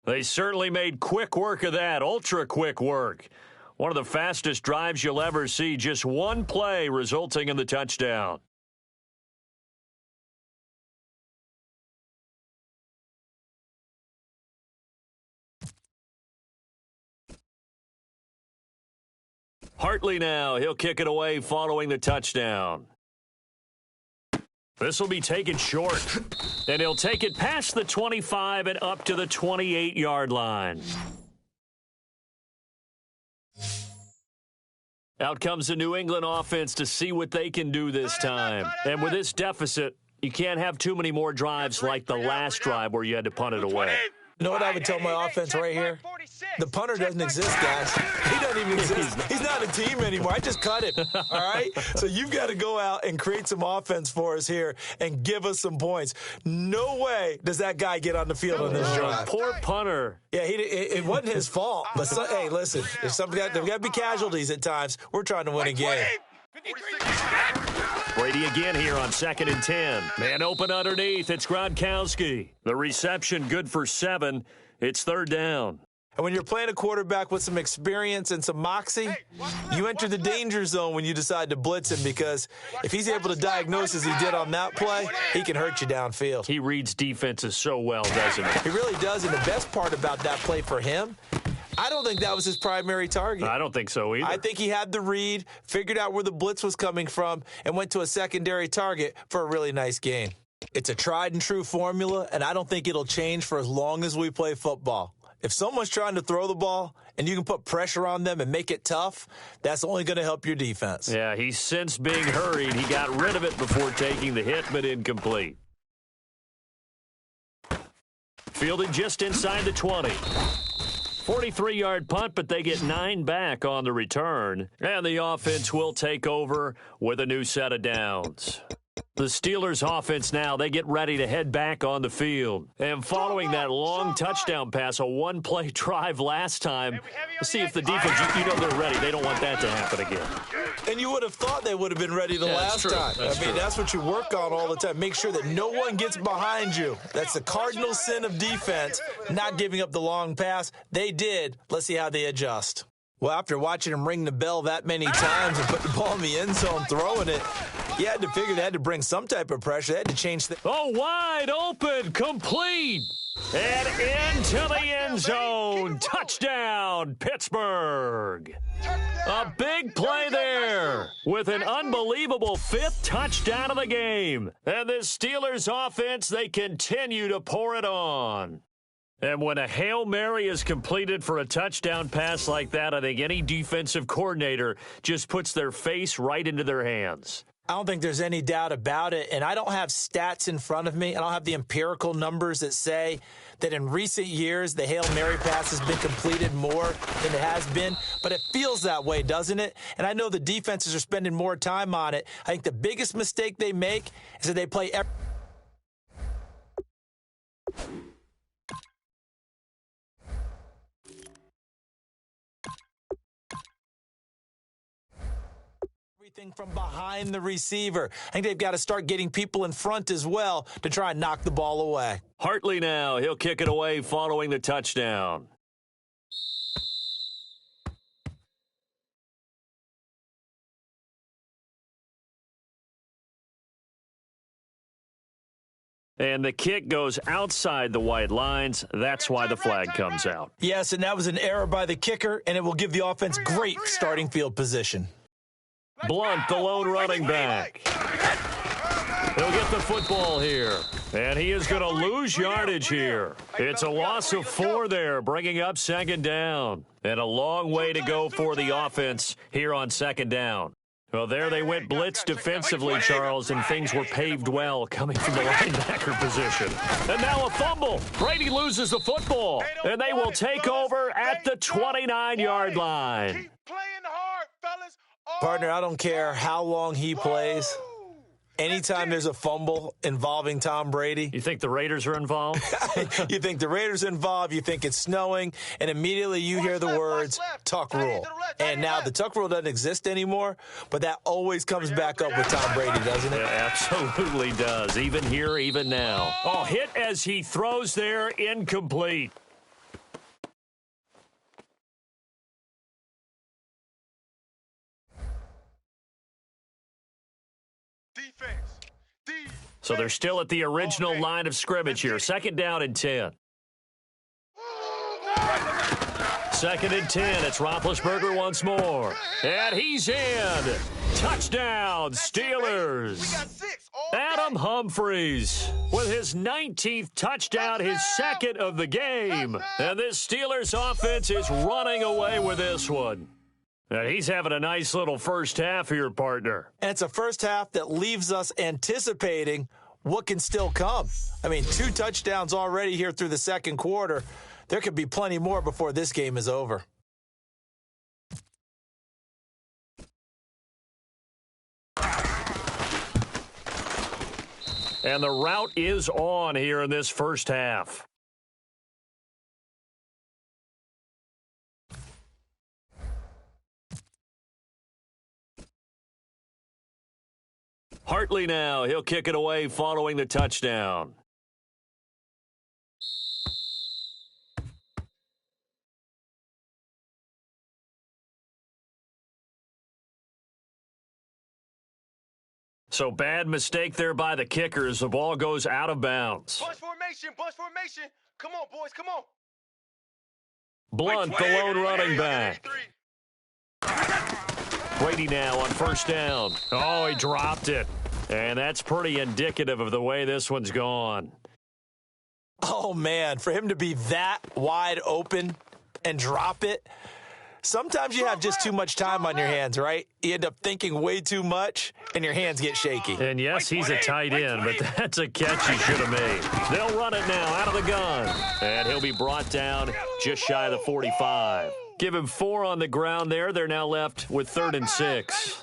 They certainly made quick work of that, ultra quick work. One of the fastest drives you'll ever see, just one play resulting in the touchdown. Hartley now, he'll kick it away following the touchdown. This will be taken short, and he'll take it past the 25 and up to the 28-yard line. Out comes the New England offense to see what they can do this time. And with this deficit, you can't have too many more drives like the last drive where you had to punt it away. You know what I would tell my offense right here? The punter doesn't exist, guys. He doesn't even exist. He's not a team anymore. I just cut him, all right? So you've got to go out and create some offense for us here and give us some points. No way does that guy get on the field on this drive. Poor punter. Yeah, it wasn't his fault. But, hey, listen, there's got to be casualties at times. We're trying to win a game. Brady again here on 2nd and 10. Man open underneath. It's Gronkowski. The reception good for 7. It's 3rd down. And when you're playing a quarterback with some experience and some moxie, you enter the danger zone when you decide to blitz him, because if he's able to diagnose as he did on that play, he can hurt you downfield. He reads defenses so well, doesn't he? He really does, and the best part about that play for him, I don't think that was his primary target. I don't think so either. I think he had the read, figured out where the blitz was coming from, and went to a secondary target for a really nice gain. It's a tried and true formula, and I don't think it'll change for as long as we play football. If someone's trying to throw the ball and you can put pressure on them and make it tough, that's only going to help your defense. Yeah, he's since being hurried. He got rid of it before taking the hit, but incomplete. Fielded just inside the 20. 43-yard punt, but they get 9 back on the return. And the offense will take over with a new set of downs. The Steelers offense now, they get ready to head back on the field. And following that long touchdown pass, a one-play drive last time, we'll see if the defense, you know they're ready. They don't want that to happen again. And you would have thought they would have been ready the last time. That's what you work on all the time. Make sure that no one gets behind you. That's the cardinal sin of defense, not giving up the long pass. They did. Let's see how they adjust. Well, after watching him ring the bell that many times and put the ball in the end zone, throwing it, you had to figure they had to bring some type of pressure. They had to change things. Oh, wide open, complete, and into the end zone. Touchdown, Pittsburgh. A big play there with an unbelievable 5th touchdown of the game. And this Steelers offense, they continue to pour it on. And when a Hail Mary is completed for a touchdown pass like that, I think any defensive coordinator just puts their face right into their hands. I don't think there's any doubt about it, and I don't have stats in front of me. I don't have the empirical numbers that say that in recent years the Hail Mary pass has been completed more than it has been, but it feels that way, doesn't it? And I know the defenses are spending more time on it. I think the biggest mistake they make is that they play everything from behind the receiver. I think they've got to start getting people in front as well to try and knock the ball away. Hartley now, he'll kick it away following the touchdown. And the kick goes outside the white lines. That's why the flag comes out. Yes, and that was an error by the kicker, and it will give the offense great starting field position. Blunt, the lone running back. He'll get the football here. And he is going to lose yardage here. It's a loss of 4 there, bringing up second down. And a long way to go for the offense here on second down. Well, there they went blitz defensively, Charles, and things were paved well coming from the linebacker position. And now a fumble. Brady loses the football, and they will take over at the 29-yard line. Keep playing hard, fellas. Partner, I don't care how long he plays. Anytime there's a fumble involving Tom Brady. You think the Raiders are involved? You think the Raiders are involved, you think it's snowing, and immediately you hear the words, tuck rule. And now the tuck rule doesn't exist anymore, but that always comes back up with Tom Brady, doesn't it? It absolutely does, even here, even now. Oh, hit as he throws there, incomplete. So they're still at the original line of scrimmage here. Second down and 10. Second and 10. It's Roethlisberger once more. And he's in. Touchdown, Steelers. Adam Humphries with his 19th touchdown, his second of the game. And this Steelers offense is running away with this one. And he's having a nice little first half here, partner. And it's a first half that leaves us anticipating what can still come. I mean, 2 touchdowns already here through the second quarter. There could be plenty more before this game is over. And the route is on here in this first half. Hartley now. He'll kick it away following the touchdown. So bad mistake there by the kickers. The ball goes out of bounds. Bunch formation, bunch formation. Come on, boys, come on. Blunt, the lone running back. Brady now on first down. Oh, he dropped it. And that's pretty indicative of the way this one's gone. Oh, man, for him to be that wide open and drop it. Sometimes you have just too much time on your hands, right? You end up thinking way too much, and your hands get shaky. And yes, he's a tight end, but that's a catch he should have made. They'll run it now out of the gun. And he'll be brought down just shy of the 45. Give him 4 on the ground there. They're now left with 3rd and 6.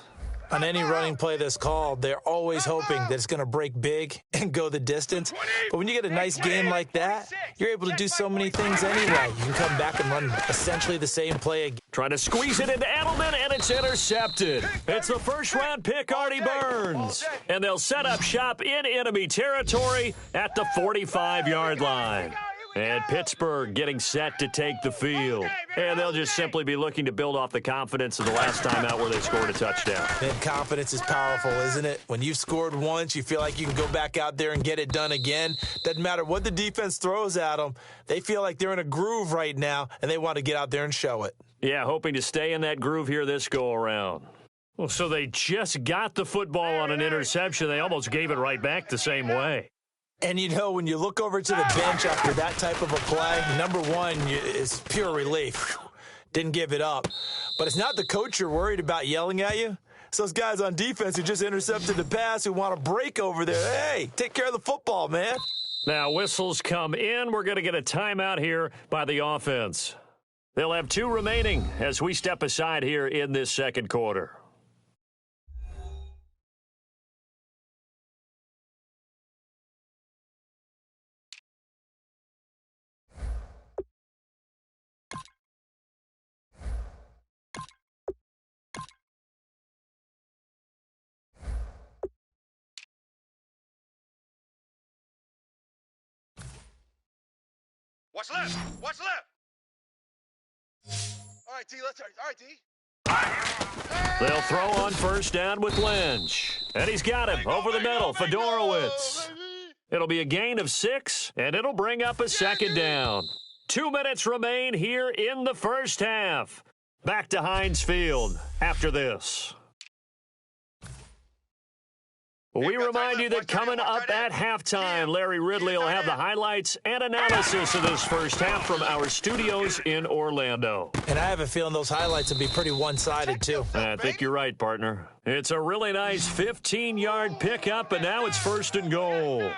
On any running play that's called, they're always hoping that it's going to break big and go the distance. But when you get a nice game like that, you're able to do so many things anyway. You can come back and run essentially the same play again. Trying to squeeze it into Edelman, and it's intercepted. It's the first-round pick, Artie Burns. And they'll set up shop in enemy territory at the 45-yard line. And Pittsburgh getting set to take the field. And they'll just simply be looking to build off the confidence of the last time out where they scored a touchdown. And confidence is powerful, isn't it? When you've scored once, you feel like you can go back out there and get it done again. Doesn't matter what the defense throws at them. They feel like they're in a groove right now, and they want to get out there and show it. Yeah, hoping to stay in that groove here this go-around. Well, so they just got the football on an interception. They almost gave it right back the same way. And, you know, when you look over to the bench after that type of a play, number one is pure relief. Didn't give it up. But it's not the coach you're worried about yelling at you. It's those guys on defense who just intercepted the pass who want to break over there. Hey, take care of the football, man. Now whistles come in. We're going to get a timeout here by the offense. They'll have 2 remaining as we step aside here in this second quarter. Watch left. Watch left. All right, D. Let's. All right, D. They'll throw on first down with Lynch. And he's got him over the middle. Fedorowicz. It'll be a gain of 6, and it'll bring up a second down. 2 minutes remain here in the first half. Back to Heinz Field after this. We remind you that coming up at halftime, Larry Ridley will have the highlights and analysis of this first half from our studios in Orlando. And I have a feeling those highlights will be pretty one-sided, too. I think you're right, partner. It's a really nice 15-yard pickup, and now it's 1st and goal.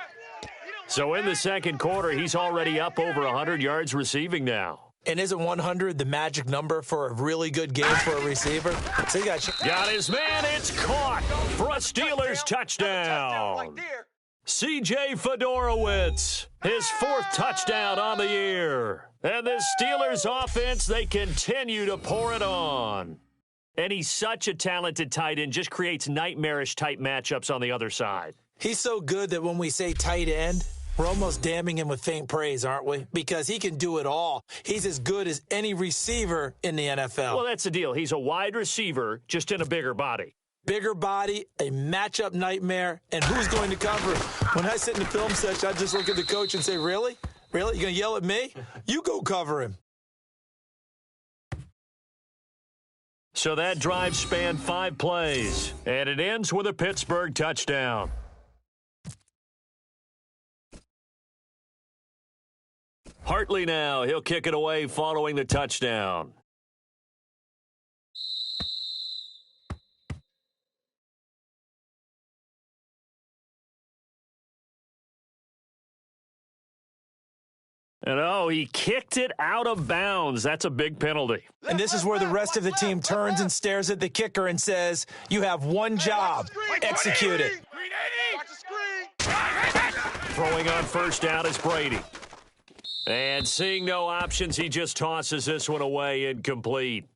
So in the second quarter, he's already up over 100 yards receiving now. And isn't 100 the magic number for a really good game for a receiver? So you got his man. It's caught for a Steelers touchdown. C.J. Fedorowicz, his 4th touchdown on the year. And the Steelers offense, they continue to pour it on. And he's such a talented tight end, just creates nightmarish-type matchups on the other side. He's so good that when we say tight end, we're almost damning him with faint praise, aren't we? Because he can do it all. He's as good as any receiver in the NFL. Well, that's the deal. He's a wide receiver, just in a bigger body. Bigger body, a matchup nightmare, and who's going to cover him? When I sit in the film section, I just look at the coach and say, really? Really? You going to yell at me? You go cover him. So that drive spanned 5 plays, and it ends with a Pittsburgh touchdown. Hartley now. He'll kick it away following the touchdown. And, he kicked it out of bounds. That's a big penalty. And this is where the rest of the team turns and stares at the kicker and says, you have one job. Execute it. Throwing on first down is Brady. And seeing no options, he just tosses this one away, incomplete.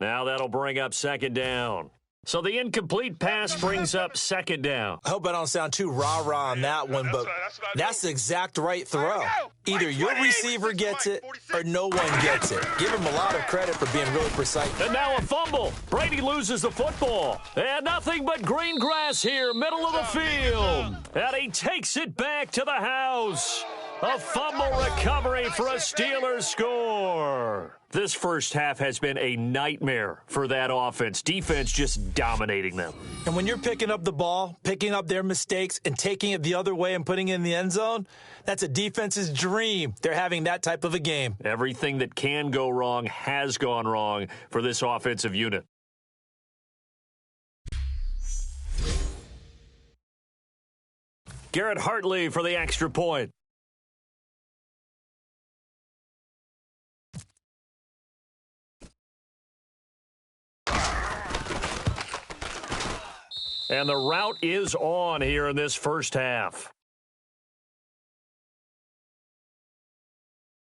Now that'll bring up second down. So the incomplete pass brings up second down. I hope I don't sound too rah-rah on that one, but that's the exact right throw. Either your receiver gets it or no one gets it. Give him a lot of credit for being really precise. And now a fumble. Brady loses the football. And nothing but green grass here, middle of the field. And he takes it back to the house. A fumble recovery for a Steelers score. This first half has been a nightmare for that offense. Defense just dominating them. And when you're picking up the ball, picking up their mistakes, and taking it the other way and putting it in the end zone, that's a defense's dream. They're having that type of a game. Everything that can go wrong has gone wrong for this offensive unit. Garrett Hartley for the extra point. And the route is on here in this first half.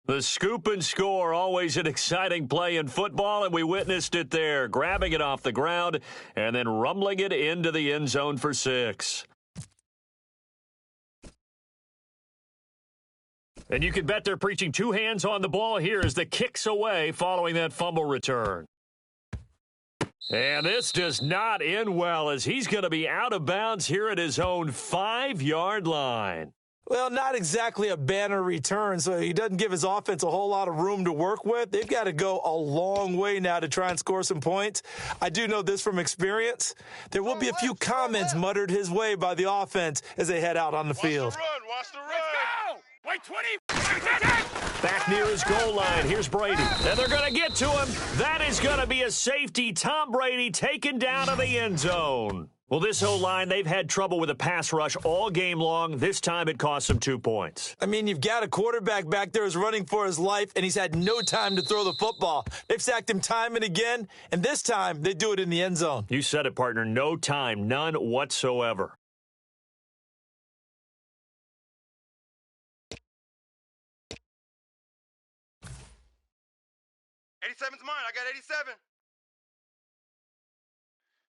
The scoop and score, always an exciting play in football, and we witnessed it there, grabbing it off the ground and then rumbling it into the end zone for 6. And you can bet they're preaching 2 hands on the ball here as the kick's away following that fumble return. And this does not end well as he's going to be out of bounds here at his own 5-yard line. Well, not exactly a banner return, so he doesn't give his offense a whole lot of room to work with. They've got to go a long way now to try and score some points. I do know this from experience. There will be a few comments muttered his way by the offense as they head out on the field. Watch the run. Let's go. Wait, 20. Back near his goal line. Here's Brady. And they're going to get to him. That is going to be a safety. Tom Brady taken down to the end zone. Well, this O-line, they've had trouble with a pass rush all game long. This time it cost them 2 points. I mean, you've got a quarterback back there who's running for his life, and he's had no time to throw the football. They've sacked him time and again, and this time they do it in the end zone. You said it, partner. No time. None whatsoever. '87's mine. I got 87.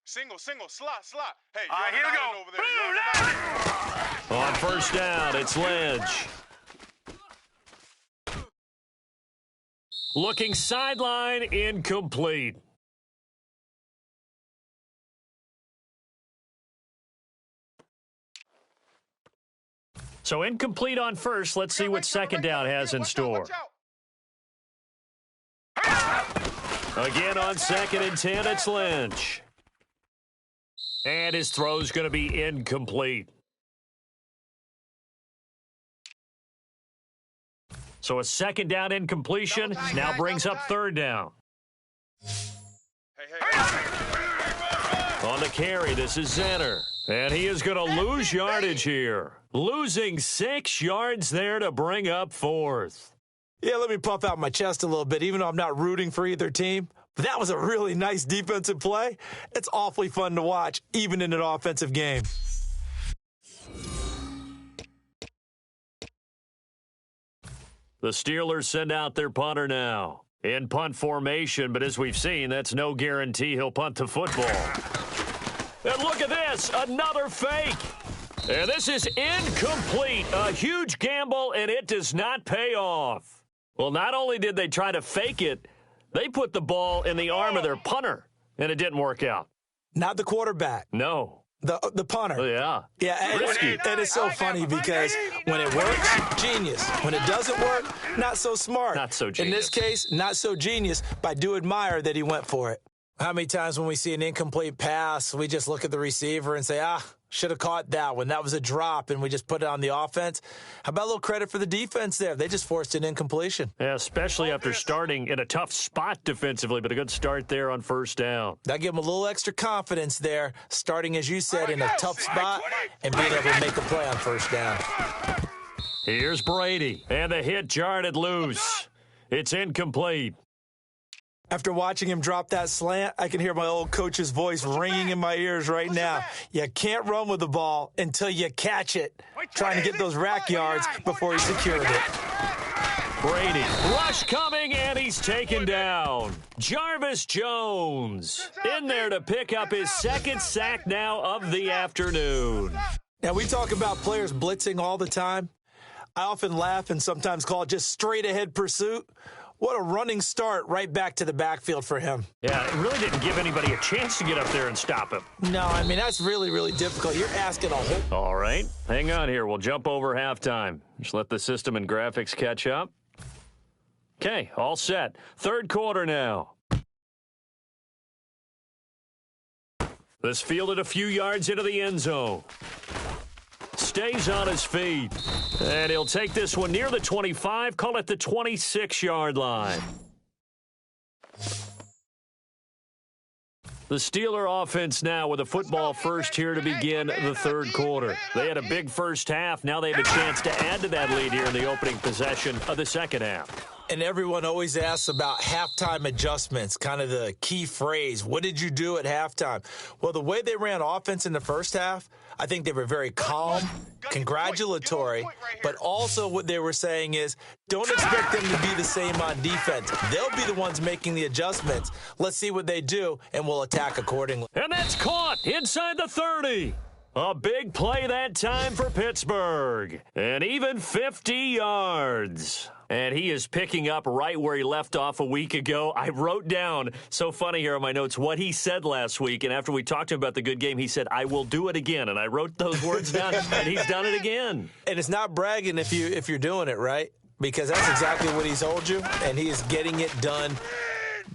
Single, slot. Hey, here we go. Over there. On first down, it's Lynch. Looking sideline, incomplete. So incomplete on first. Let's see what second down has in store. Again on 2nd and 10, it's Lynch. And his throw's going to be incomplete. So a 2nd down incompletion now brings up 3rd down. On the carry, this is Zenner. And he is going to lose yardage here. Losing 6 yards there to bring up 4th. Yeah, let me puff out my chest a little bit, even though I'm not rooting for either team. But that was a really nice defensive play. It's awfully fun to watch, even in an offensive game. The Steelers send out their punter now. In punt formation, but as we've seen, that's no guarantee he'll punt the football. And look at this, another fake. And this is incomplete. A huge gamble, and it does not pay off. Well, not only did they try to fake it, they put the ball in the arm of their punter, and it didn't work out. Not the quarterback. No. The punter. Oh, yeah. Yeah, and it's so funny because when it works, genius. When it doesn't work, not so smart. Not so genius. In this case, not so genius, but I do admire that he went for it. How many times when we see an incomplete pass, we just look at the receiver and say, should have caught that one. That was a drop, and we just put it on the offense. How about a little credit for the defense there? They just forced an incompletion. Yeah, especially after starting in a tough spot defensively, but a good start there on 1st down. That gave them a little extra confidence there, starting, as you said, in a tough spot and being able to make a play on 1st down. Here's Brady, and the hit jarred it loose. It's incomplete. After watching him drop that slant, I can hear my old coach's voice ringing in my ears right now. You can't run with the ball until you catch it. Trying to get those rack yards before he secured it. Brady, rush coming, and he's taken down. Jarvis Jones in there to pick up his 2nd sack now of the afternoon. Now, we talk about players blitzing all the time. I often laugh and sometimes call it just straight-ahead pursuit. What a running start right back to the backfield for him. Yeah, it really didn't give anybody a chance to get up there and stop him. No, I mean, that's really, really difficult. You're asking a whole... All right, hang on here. We'll jump over halftime. Just let the system and graphics catch up. Okay, all set. 3rd quarter now. This fielded a few yards into the end zone. Stays on his feet. And he'll take this one near the 25, call it the 26-yard line. The Steeler offense now with a football first here to begin the 3rd quarter. They had a big first half. Now they have a chance to add to that lead here in the opening possession of the 2nd half. And everyone always asks about halftime adjustments, kind of the key phrase. What did you do at halftime? Well, the way they ran offense in the first half, I think they were very calm, congratulatory, but also what they were saying is don't expect them to be the same on defense. They'll be the ones making the adjustments. Let's see what they do, and we'll attack accordingly. And that's caught inside the 30. A big play that time for Pittsburgh. And even 50 yards. And he is picking up right where he left off a week ago. I wrote down, so funny here on my notes, what he said last week. And after we talked to him about the good game, he said, I will do it again. And I wrote those words down, and he's done it again. And it's not bragging if you're doing it, right? Because that's exactly what he's told you, and he is getting it done.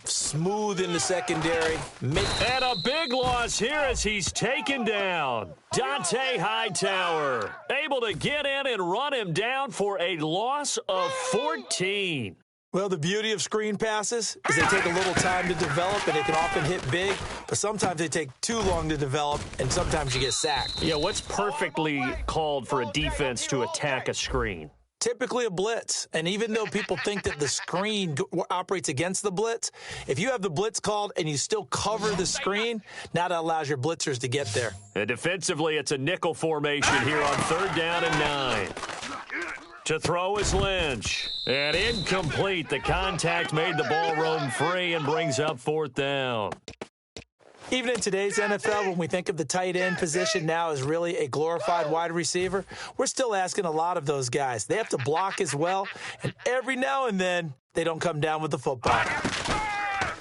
Smooth in the secondary. And a big loss here as he's taken down. Dante Hightower able to get in and run him down for a loss of 14. Well, the beauty of screen passes is they take a little time to develop, and they can often hit big, but sometimes they take too long to develop, and sometimes you get sacked. Yeah, what's perfectly called for a defense to attack a screen? Typically a blitz, and even though people think that the screen operates against the blitz, if you have the blitz called and you still cover the screen, now that allows your blitzers to get there. And defensively, it's a nickel formation here on 3rd down and 9. To throw is Lynch. And incomplete. The contact made the ball roam free and brings up 4th down. Even in today's NFL, when we think of the tight end position now as really a glorified wide receiver, we're still asking a lot of those guys. They have to block as well, and every now and then, they don't come down with the football.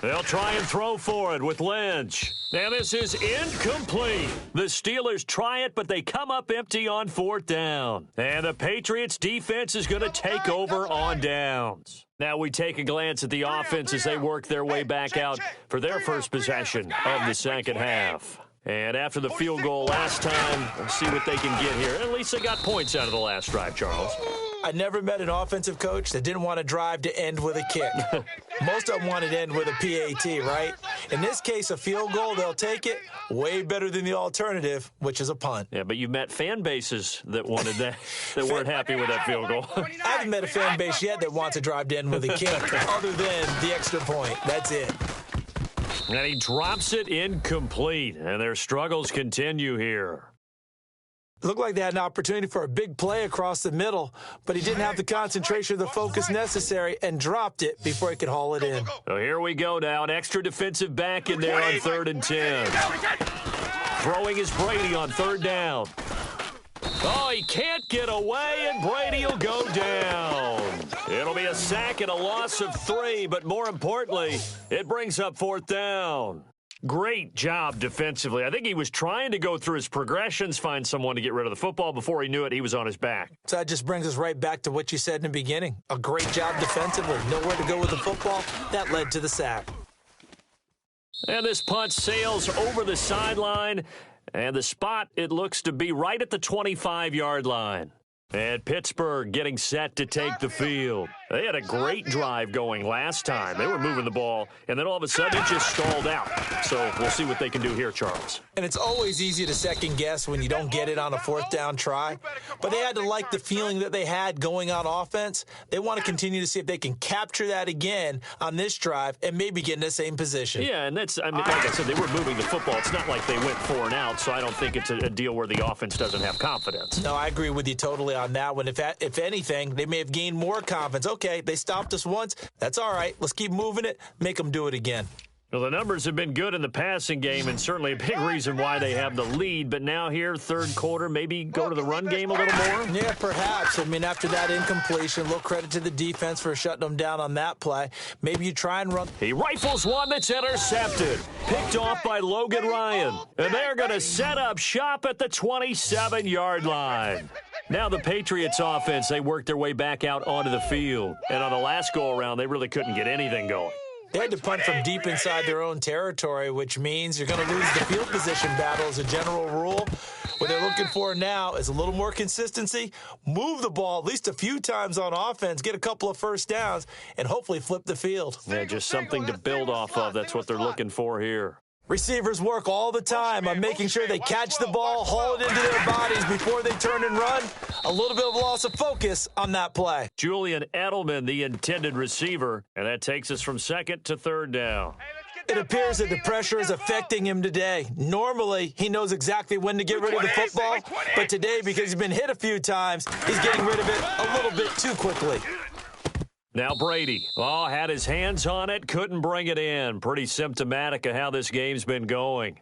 They'll try and throw for it with Lynch. Now this is incomplete. The Steelers try it, but they come up empty on 4th down. And the Patriots defense is going to take over on downs. Now we take a glance at the offense as they work their way back out for their first possession of the second half. And after the field goal last time, we'll see what they can get here. At least they got points out of the last drive, Charles. I never met an offensive coach that didn't want to drive to end with a kick. Most of them wanted to end with a PAT, right? In this case, a field goal, they'll take it. Way better than the alternative, which is a punt. Yeah, but you met fan bases that wanted that, that weren't happy with that field goal. I haven't met a fan base yet that wants to drive to end with a kick, other than the extra point. That's it. And he drops it incomplete, and their struggles continue here. It looked like they had an opportunity for a big play across the middle, but he didn't have the concentration or the focus necessary and dropped it before he could haul it in. So here we go now. An extra defensive back in there on 3rd and 10. Throwing is Brady on 3rd down. Oh, he can't get away, and Brady will go down. It'll be a sack and a loss of 3, but more importantly, it brings up 4th down. Great job defensively. I think he was trying to go through his progressions, find someone to get rid of the football. Before he knew it, he was on his back. So that just brings us right back to what you said in the beginning. A great job defensively. Nowhere to go with the football. That led to the sack. And this punt sails over the sideline. And the spot, it looks to be right at the 25-yard line. And Pittsburgh getting set to take the field. They had a great drive going last time. They were moving the ball, and then all of a sudden it just stalled out. So we'll see what they can do here, Charles. And it's always easy to second guess when you don't get it on a 4th down try. But they had to like the feeling that they had going on offense. They want to continue to see if they can capture that again on this drive and maybe get in the same position. Yeah, and that's, I mean, like I said, they were moving the football. It's not like they went 4 and out, so I don't think it's a deal where the offense doesn't have confidence. No, I agree with you totally on that one. If anything, they may have gained more confidence. Okay, they stopped us once. That's all right. Let's keep moving it. Make them do it again. Well, the numbers have been good in the passing game, and certainly a big reason why they have the lead. But now here, 3rd quarter, maybe go to the run game a little more? Yeah, perhaps. I mean, after that incompletion, a little credit to the defense for shutting them down on that play. Maybe you try and run. He rifles one that's intercepted. Picked off by Logan Ryan. And they're going to set up shop at the 27-yard line. Now the Patriots offense, they worked their way back out onto the field. And on the last go-around, they really couldn't get anything going. They had to punt from deep inside their own territory, which means you're going to lose the field position battle as a general rule. What they're looking for now is a little more consistency, move the ball at least a few times on offense, get a couple of first downs, and hopefully flip the field. Yeah, just something to build off of. That's what they're looking for here. Receivers work all the time on making sure they catch the ball, haul it into their bodies before they turn and run. A little bit of loss of focus on that play. Julian Edelman, the intended receiver, and that takes us from 2nd to 3rd down. It appears that the pressure is affecting him today. Normally, he knows exactly when to get rid of the football, but today, because he's been hit a few times, he's getting rid of it a little bit too quickly. Now Brady, had his hands on it, couldn't bring it in. Pretty symptomatic of how this game's been going.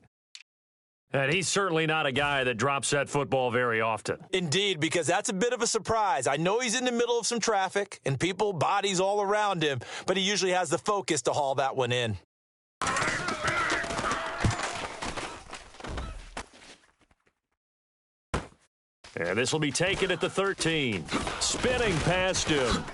And he's certainly not a guy that drops that football very often. Indeed, because that's a bit of a surprise. I know he's in the middle of some traffic and people, bodies all around him, but he usually has the focus to haul that one in. And this will be taken at the 13. Spinning past him.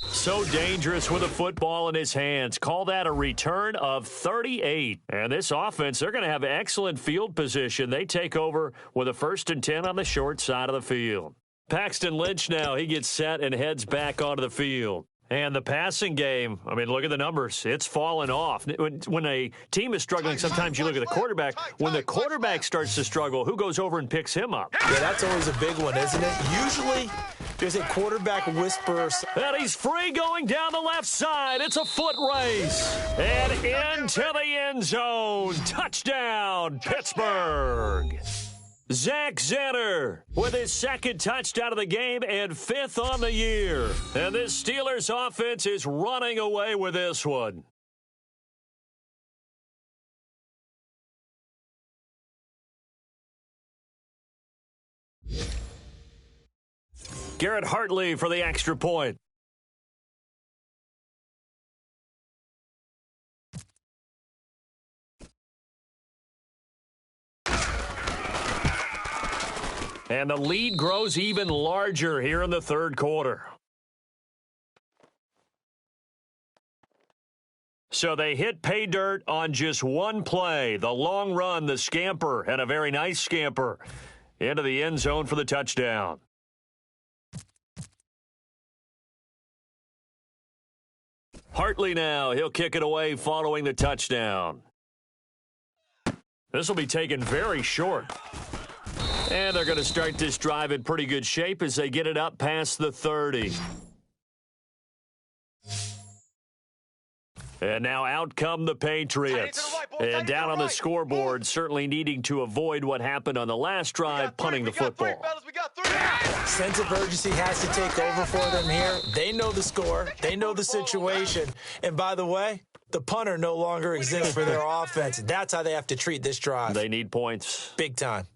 So dangerous with a football in his hands. Call that a return of 38. And this offense, they're going to have excellent field position. They take over with a 1st and 10 on the short side of the field. Paxton Lynch now, he gets set and heads back onto the field. And the passing game, I mean, look at the numbers. It's fallen off. When a team is struggling, sometimes you look at the quarterback. When the quarterback starts to struggle, who goes over and picks him up? Yeah, that's always a big one, isn't it? Usually, there's a quarterback whisperer. And he's free going down the left side. It's a foot race. And into the end zone. Touchdown, Pittsburgh. Zach Zenner with his 2nd touchdown of the game and 5th on the year. And this Steelers offense is running away with this one. Garrett Hartley for the extra point. And the lead grows even larger here in the third quarter. So they hit pay dirt on just one play. The long run, the scamper, and a very nice scamper into the end zone for the touchdown. Hartley now. He'll kick it away following the touchdown. This will be taken very short. And they're going to start this drive in pretty good shape as they get it up past the 30. And now out come the Patriots. And down on the scoreboard, certainly needing to avoid what happened on the last drive, punting the football. Sense of urgency has to take over for them here. They know the score. They know the situation. And by the way, the punter no longer exists for their offense. That's how they have to treat this drive. They need points. Big time.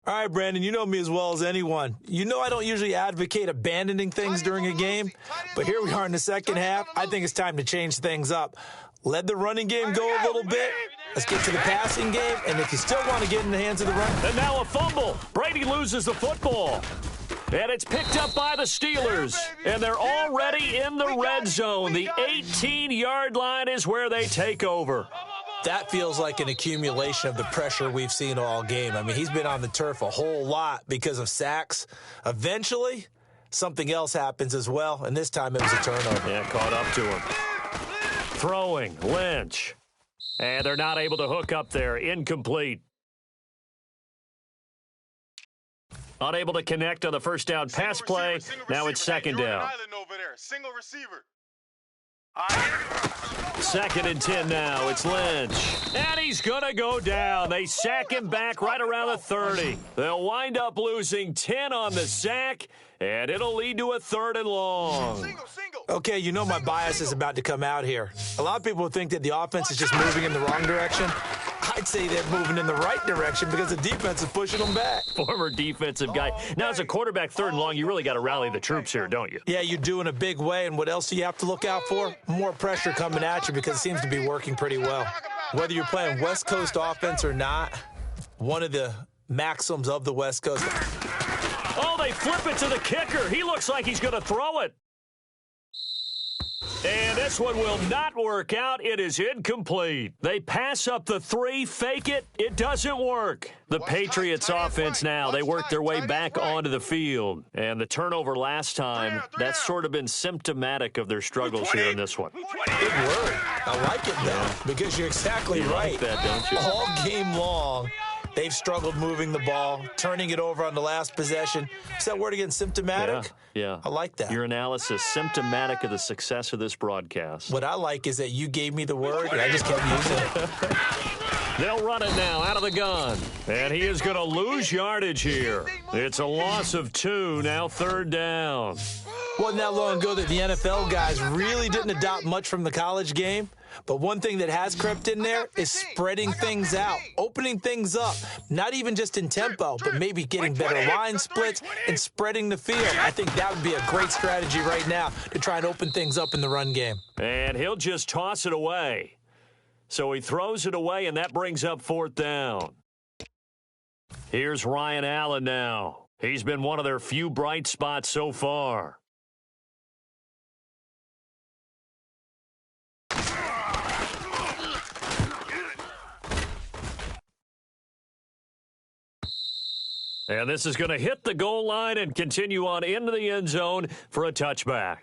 All right, Brandon, you know me as well as anyone. You know I don't usually advocate abandoning things during a game, but here we are in the second half. I think it's time to change things up. Let the running game go a little bit. Let's get to the passing game, and if you still want to get in the hands of the run. And now a fumble. Brady loses the football. And it's picked up by the Steelers. And they're already in the red zone. The 18-yard line is where they take over. That feels like an accumulation of the pressure we've seen all game. I mean, he's been on the turf a whole lot because of sacks. Eventually, something else happens as well, and this time it was a turnover. Yeah, caught up to him. Throwing, Lynch. And they're not able to hook up there. Incomplete. Unable to connect on the first down pass play. Now it's second down. Single receiver. Second and 10 now. It's Lynch. And he's going to go down. They sack him back right around the 30. They'll wind up losing 10 on the sack, and it'll lead to a third and long. Okay, you know my bias is about to come out here. A lot of people think that the offense is just moving in the wrong direction. I'd say they're moving in the right direction because the defense is pushing them back. Former defensive guy. Now, as a quarterback, third and long, you really got to rally the troops here, don't you? Yeah, you do in a big way. And what else do you have to look out for? More pressure coming at you because it seems to be working pretty well. Whether you're playing West Coast offense or not, one of the maxims of the West Coast. Oh, they flip it to the kicker. He looks like he's going to throw it. And this one will not work out. It is incomplete. They pass up the 3, fake it. It doesn't work. The Patriots offense now, they work their way back onto the field. And the turnover last time, that's sort of been symptomatic of their struggles here in this one. Good word. I like it, though, because you're exactly right. Like that, don't you? All game long, they've struggled moving the ball, turning it over on the last possession. Is that word again, symptomatic? Yeah. I like that. Your analysis, symptomatic of the success of this broadcast. What I like is that you gave me the word, and I just kept using it. They'll run it now out of the gun. And he is going to lose yardage here. It's a loss of 2, now third down. Wasn't that long ago that the NFL guys really didn't adopt much from the college game. But one thing that has crept in there is spreading things out, opening things up, not even just in tempo, but maybe getting better line splits and spreading the field. I think that would be a great strategy right now to try and open things up in the run game. And he'll just toss it away. So he throws it away, and that brings up fourth down. Here's Ryan Allen now. He's been one of their few bright spots so far. And this is going to hit the goal line and continue on into the end zone for a touchback.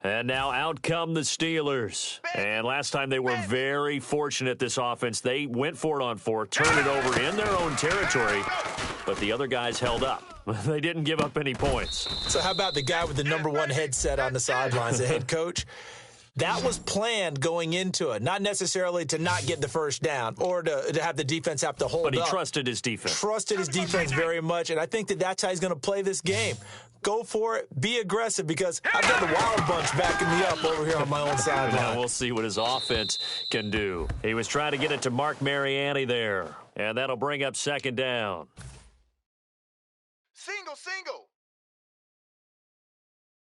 And now out come the Steelers. And last time they were very fortunate, this offense. They went for it on 4, turned it over in their own territory, but the other guys held up. They didn't give up any points. So how about the guy with the #1 headset on the sidelines, the head coach? That was planned going into it, not necessarily to not get the first down or to have the defense have to hold up. But he trusted his defense. Trusted his defense very much, and I think that that's how he's going to play this game. Go for it. Be aggressive because I've got the Wild Bunch backing me up over here on my own sideline. Now we'll see what his offense can do. He was trying to get it to Mark Mariani there, and that'll bring up second down. Single.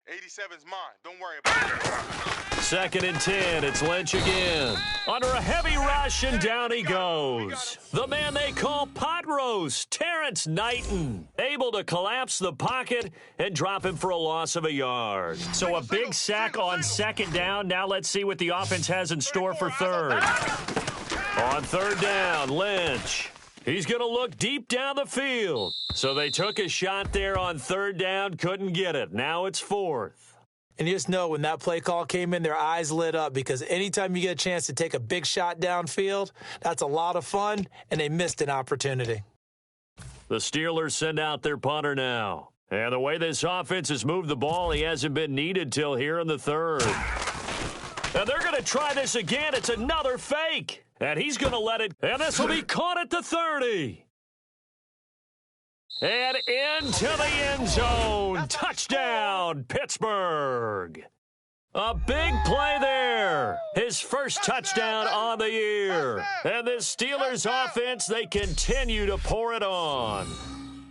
87's mine. Don't worry about it. 2nd and 10. It's Lynch again. Under a heavy rush, and down he goes. The man they call Pot Roast, Terrence Knighton, able to collapse the pocket and drop him for a loss of a yard. So a big sack on 2nd down. Now let's see what the offense has in store for 3rd. On 3rd down, Lynch. He's going to look deep down the field. So they took a shot there on 3rd down, couldn't get it. Now it's 4th. And you just know when that play call came in, their eyes lit up because anytime you get a chance to take a big shot downfield, that's a lot of fun, and they missed an opportunity. The Steelers send out their punter now. And the way this offense has moved the ball, he hasn't been needed till here in the 3rd. And they're going to try this again. It's another fake. And he's going to let it, and this will be caught at the 30. And into the end zone. Touchdown, Pittsburgh. A big play there. His first touchdown on the year. And this Steelers offense, they continue to pour it on.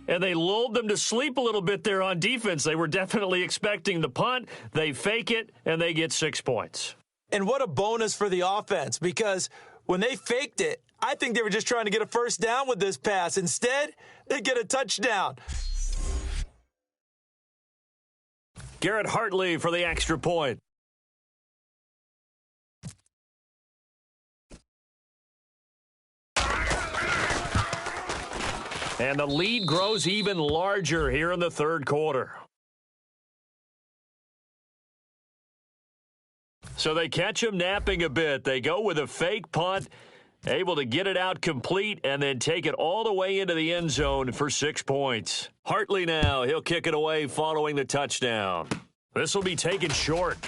And they lulled them to sleep a little bit there on defense. They were definitely expecting the punt. They fake it, and they get 6 points. And what a bonus for the offense, because when they faked it, I think they were just trying to get a first down with this pass. Instead, they get a touchdown. Garrett Hartley for the extra point. And the lead grows even larger here in the 3rd quarter. So they catch him napping a bit. They go with a fake punt, able to get it out complete and then take it all the way into the end zone for 6 points. Hartley now, he'll kick it away following the touchdown. This will be taken short.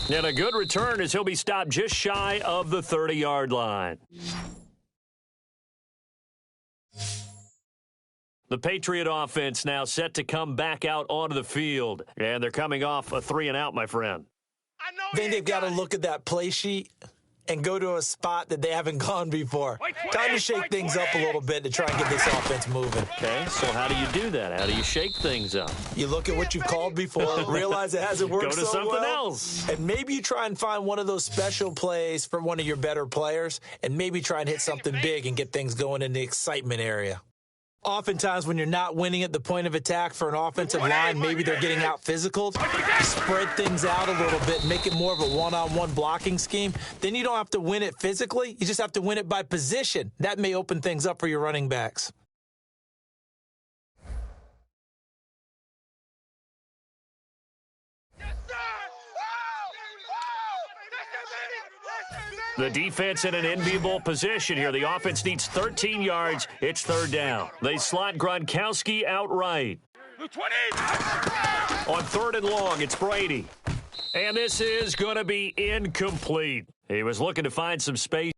And a good return as he'll be stopped just shy of the 30-yard line. The Patriot offense now set to come back out onto the field. And they're coming off a 3-and-out, my friend. I think they've got to look at that play sheet and go to a spot that they haven't gone before. Time to shake things up a little bit to try and get this offense moving. Okay, so how do you do that? How do you shake things up? You look at what you've called before, realize it hasn't worked Go to so something well, else. and maybe you try and find one of those special plays for one of your better players, and maybe try and hit something big and get things going in the excitement area. Oftentimes, when you're not winning at the point of attack for an offensive line, maybe they're getting out physical. Spread things out a little bit, make it more of a one-on-one blocking scheme. Then you don't have to win it physically. You just have to win it by position. That may open things up for your running backs. The defense in an enviable position here. The offense needs 13 yards. It's 3rd down. They slot Gronkowski outright. On 3rd and long, it's Brady. And this is going to be incomplete. He was looking to find some space.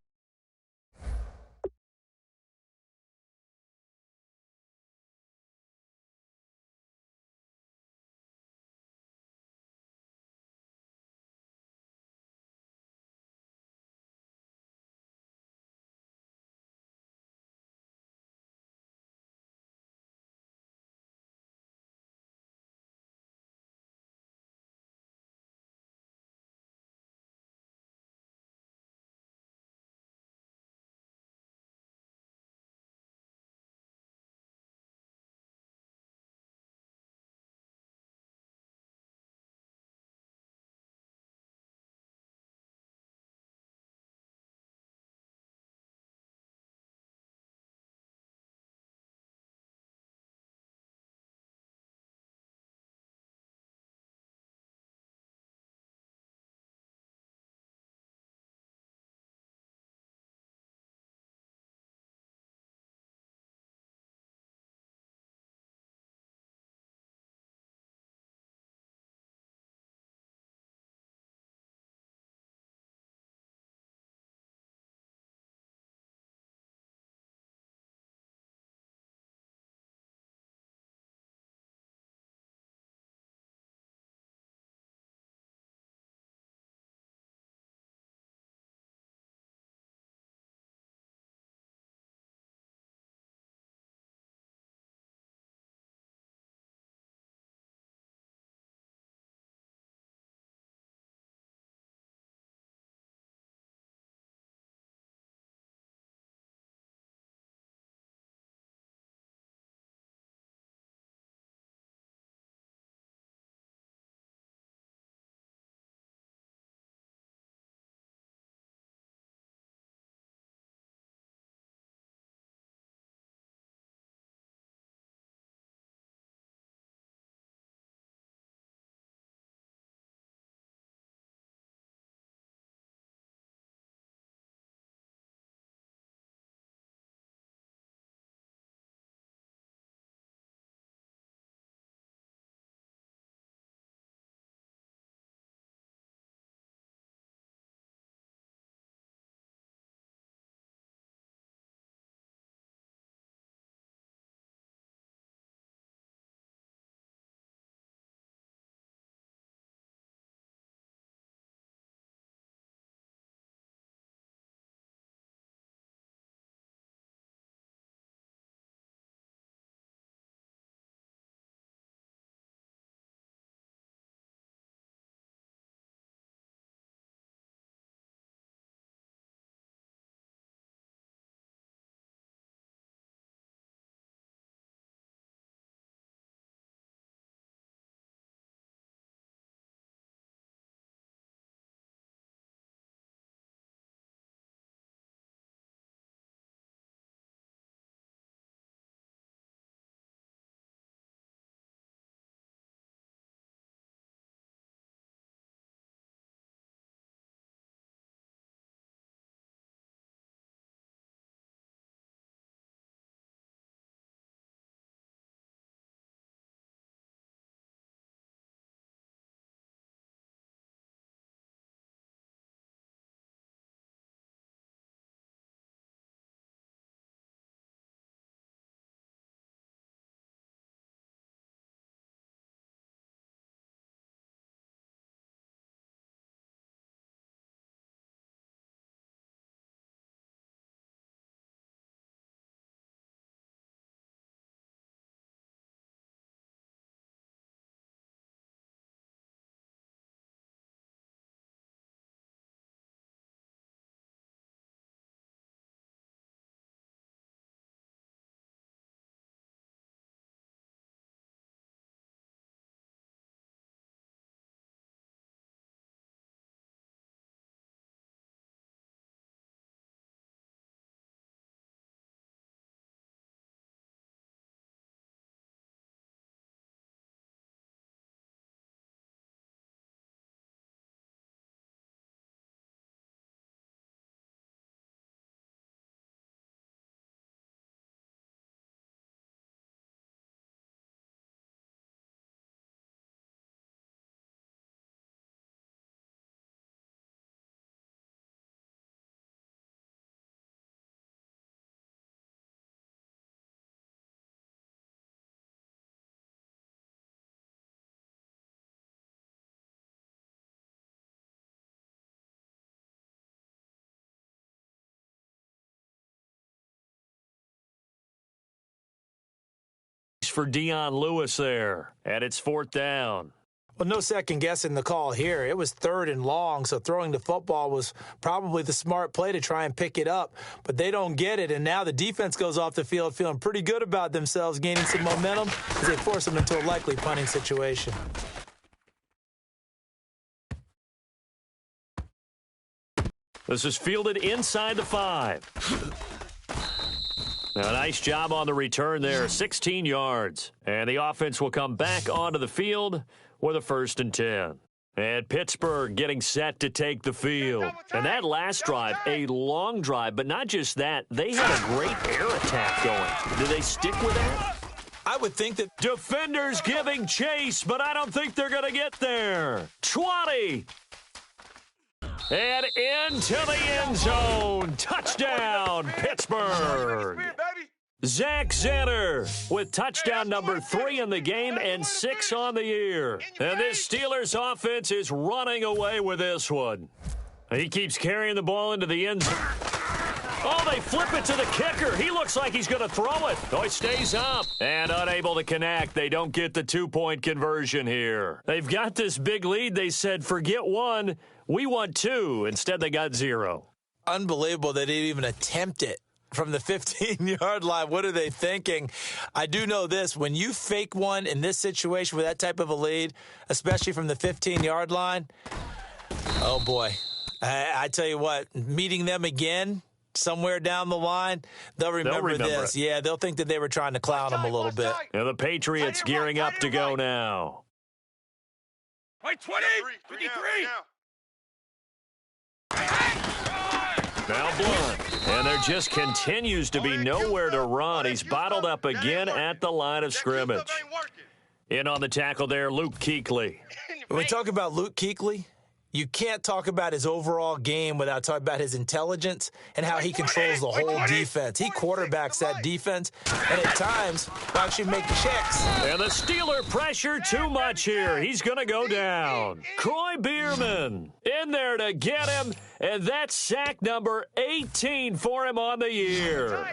for Dion Lewis there, and it's 4th down. Well, no second guessing the call here. It was 3rd and long, so throwing the football was probably the smart play to try and pick it up. But they don't get it, and now the defense goes off the field feeling pretty good about themselves, gaining some momentum as they force them into a likely punting situation. This is fielded inside the 5. Now, a nice job on the return there, 16 yards. And the offense will come back onto the field with a 1st and 10. And Pittsburgh getting set to take the field. And that last drive, a long drive, but not just that. They had a great air attack going. Do they stick with that? I would think that defenders giving chase, but I don't think they're going to get there. 20. And into the end zone. Touchdown, Pittsburgh. Zach Zenner with touchdown number 3 in the game and 6 on the year. And this Steelers offense is running away with this one. He keeps carrying the ball into the end zone. Oh, they flip it to the kicker. He looks like he's going to throw it. Oh, he stays up and unable to connect. They don't get the 2-point conversion here. They've got this big lead. They said, forget 1. We want 2. Instead, they got 0. Unbelievable they didn't even attempt it from the 15-yard line. What are they thinking? I do know this. When you fake one in this situation with that type of a lead, especially from the 15-yard line, oh, boy. I tell you what, meeting them again somewhere down the line, they'll remember this. Yeah, they'll think that they were trying to clown them a little bit. Now the Patriots gearing up to go now. Wait, 20, 53. Now Blunt, and there just continues to be nowhere to run. He's bottled up again at the line of scrimmage. In on the tackle there, Luke Kuechly. When we talk about Luke Kuechly, you can't talk about his overall game without talking about his intelligence and how he controls the whole defense. He quarterbacks that defense, and at times will actually make checks. And the Steeler pressure too much here. He's going to go down. Troy Bierman in there to get him, and that's sack number 18 for him on the year.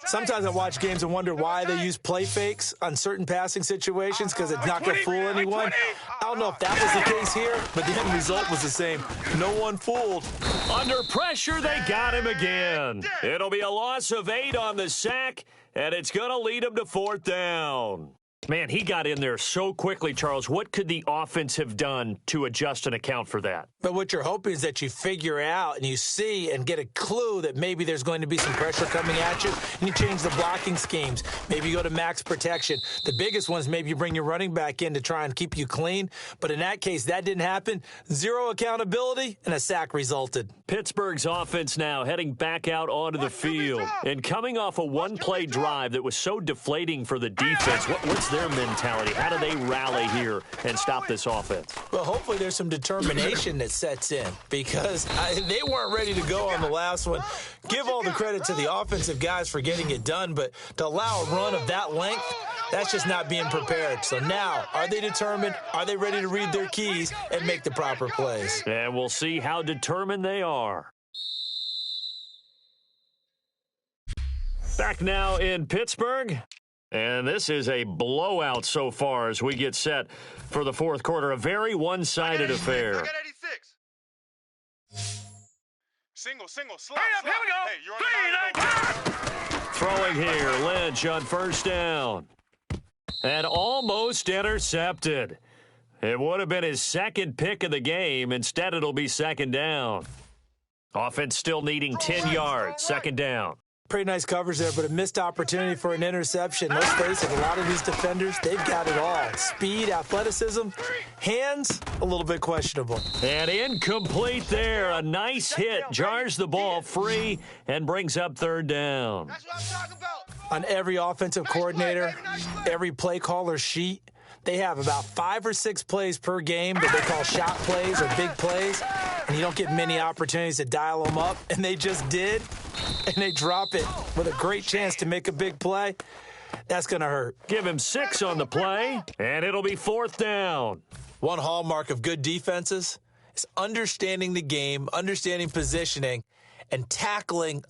Sometimes I watch games and wonder why they use play fakes on certain passing situations because it's not going to fool anyone. I don't know if that was the case here, but the end result was the same. No one fooled. Under pressure, they got him again. It'll be a loss of 8 on the sack, and it's going to lead him to 4th down. Man, he got in there so quickly, Charles. What could the offense have done to adjust and account for that? But what you're hoping is that you figure out and you see and get a clue that maybe there's going to be some pressure coming at you, and you change the blocking schemes. Maybe you go to max protection. The biggest one is maybe you bring your running back in to try and keep you clean. But in that case, that didn't happen. 0 accountability, and a sack resulted. Pittsburgh's offense now heading back out onto the field. And coming off a one-play drive that was so deflating for the defense, what's their mentality? How do they rally here and stop this offense? Well, hopefully there's some determination that sets in because they weren't ready to go on the last one. Give all the credit to the offensive guys for getting it done, but to allow a run of that length, that's just not being prepared. So now, are they determined? Are they ready to read their keys and make the proper plays? And we'll see how determined they are. Back now in Pittsburgh. And this is a blowout so far as we get set for the 4th quarter. A very one-sided affair. I got 86. Single, slot. Here we go. Hey, you're on throwing here, Lynch on 1st down. And almost intercepted. It would have been his 2nd pick of the game. Instead, it'll be 2nd down. Offense still needing 10 yards, 2nd down. Pretty nice coverage there, but a missed opportunity for an interception. Let's face it, a lot of these defenders, they've got it all. Speed, athleticism, hands, a little bit questionable. And incomplete there. A nice hit. Jars the ball free and brings up 3rd down. That's what I'm talking about. On every offensive coordinator, every play caller sheet, they have about 5 or 6 plays per game that they call shot plays or big plays, and you don't get many opportunities to dial them up, and they just did, and they drop it with a great chance to make a big play. That's going to hurt. Give him 6 on the play, and it'll be 4th down. One hallmark of good defenses is understanding the game, understanding positioning, and tackling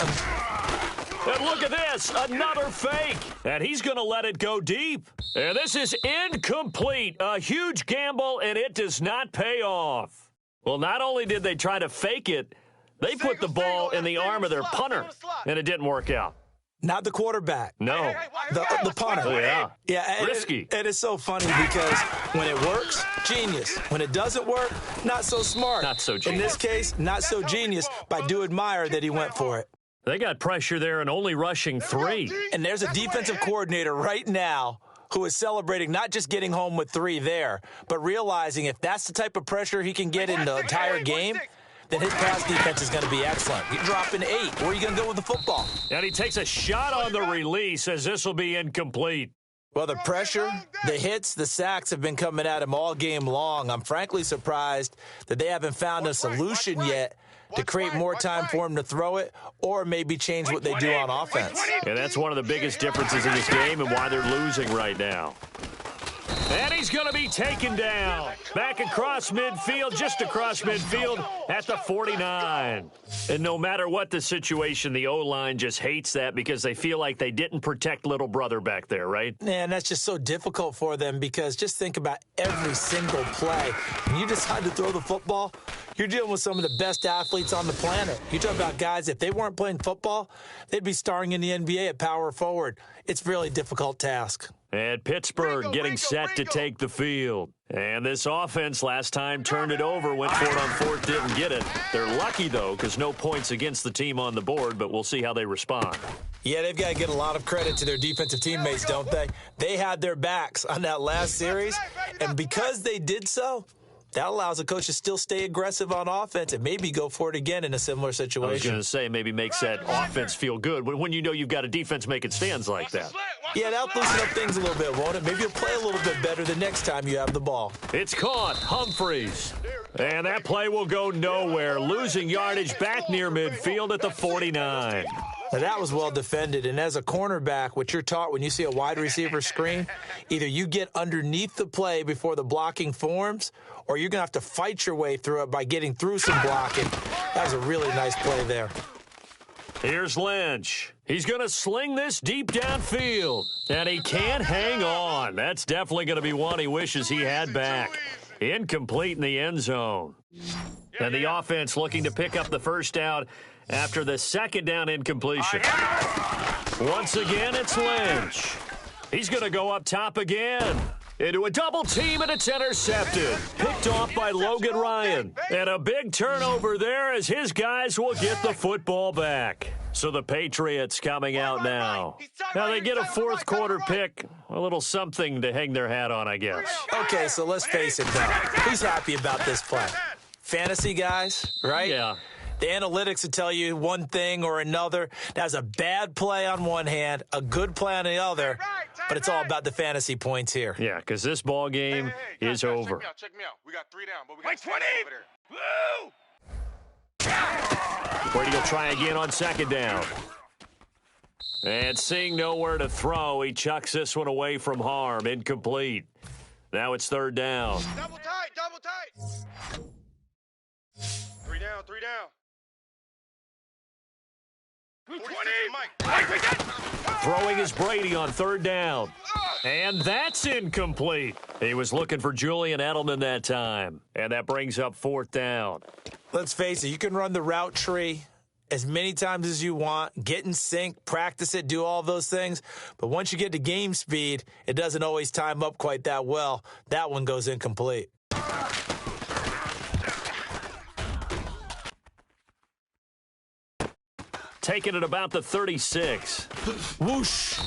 And look at this, another fake. And he's going to let it go deep. And this is incomplete. A huge gamble, and it does not pay off. Well, not only did they try to fake it, they put the ball in the arm of their punter, and it didn't work out. Not the quarterback. No. The punter. Oh, yeah. Yeah, risky. And it's so funny because when it works, genius. When it doesn't work, not so smart. Not so genius. In this case, not so genius, but I do admire that he went for it. They got pressure there and only rushing 3. And there's a defensive coordinator right now who is celebrating not just getting home with 3 there, but realizing if that's the type of pressure he can get in the entire game, then his pass defense is going to be excellent. You're dropping 8. Where are you going to go with the football? And he takes a shot on the release as this will be incomplete. Well, the pressure, the hits, the sacks have been coming at him all game long. I'm frankly surprised that they haven't found a solution yet to create more time for him to throw it or maybe change what they do on offense. And that's one of the biggest differences in this game and why they're losing right now. And he's going to be taken down. Back across midfield, just across midfield at the 49. And no matter what the situation, the O-line just hates that because they feel like they didn't protect little brother back there, right? And that's just so difficult for them because just think about every single play. When you decide to throw the football, you're dealing with some of the best athletes on the planet. You talk about guys, if they weren't playing football, they'd be starring in the NBA at power forward. It's a really difficult task. And Pittsburgh getting set to take the field. And this offense last time turned it over, went for it on 4th, didn't get it. They're lucky, though, because no points against the team on the board, but we'll see how they respond. Yeah, they've got to get a lot of credit to their defensive teammates, don't they? They had their backs on that last series, and because they did so, that allows the coach to still stay aggressive on offense and maybe go for it again in a similar situation. I was going to say, maybe makes that offense feel good when you know you've got a defense making stands like that. Yeah, that'll loosen up things a little bit, won't it? Maybe you'll play a little bit better the next time you have the ball. It's caught. Humphreys. And that play will go nowhere. Losing yardage back near midfield at the 49. Now, that was well defended, and as a cornerback, what you're taught when you see a wide receiver screen, either you get underneath the play before the blocking forms, or you're going to have to fight your way through it by getting through some blocking. That was a really nice play there. Here's Lynch. He's going to sling this deep downfield, and he can't hang on. That's definitely going to be one he wishes he had back. Incomplete in the end zone. And the offense looking to pick up the first down after the second down incompletion. Once again, it's Lynch. He's going to go up top again. Into a double team, and it's intercepted. Picked off by Logan Ryan. And a big turnover there as his guys will get the football back. So the Patriots coming out now. Now they get a fourth quarter pick. A little something to hang their hat on, I guess. Okay, so let's face it, though. Who's happy about this play? Fantasy guys, right? Yeah. The analytics will tell you one thing or another. That's a bad play on one hand, a good play on the other, but it's all about the fantasy points here. Yeah, because this ball game is over. Check me out. We got 3 down, but we got 20 over there. Brady will try again on second down. And seeing nowhere to throw, he chucks this one away from harm. Incomplete. Now it's third down. Double tight, double tight. 3 down, 3 down. 20. Throwing is Brady on third down. And that's incomplete. He was looking for Julian Edelman that time. And that brings up fourth down. Let's face it, you can run the route tree as many times as you want, get in sync, practice it, do all those things. But once you get to game speed, it doesn't always time up quite that well. That one goes incomplete. Taking it about the 36. Whoosh.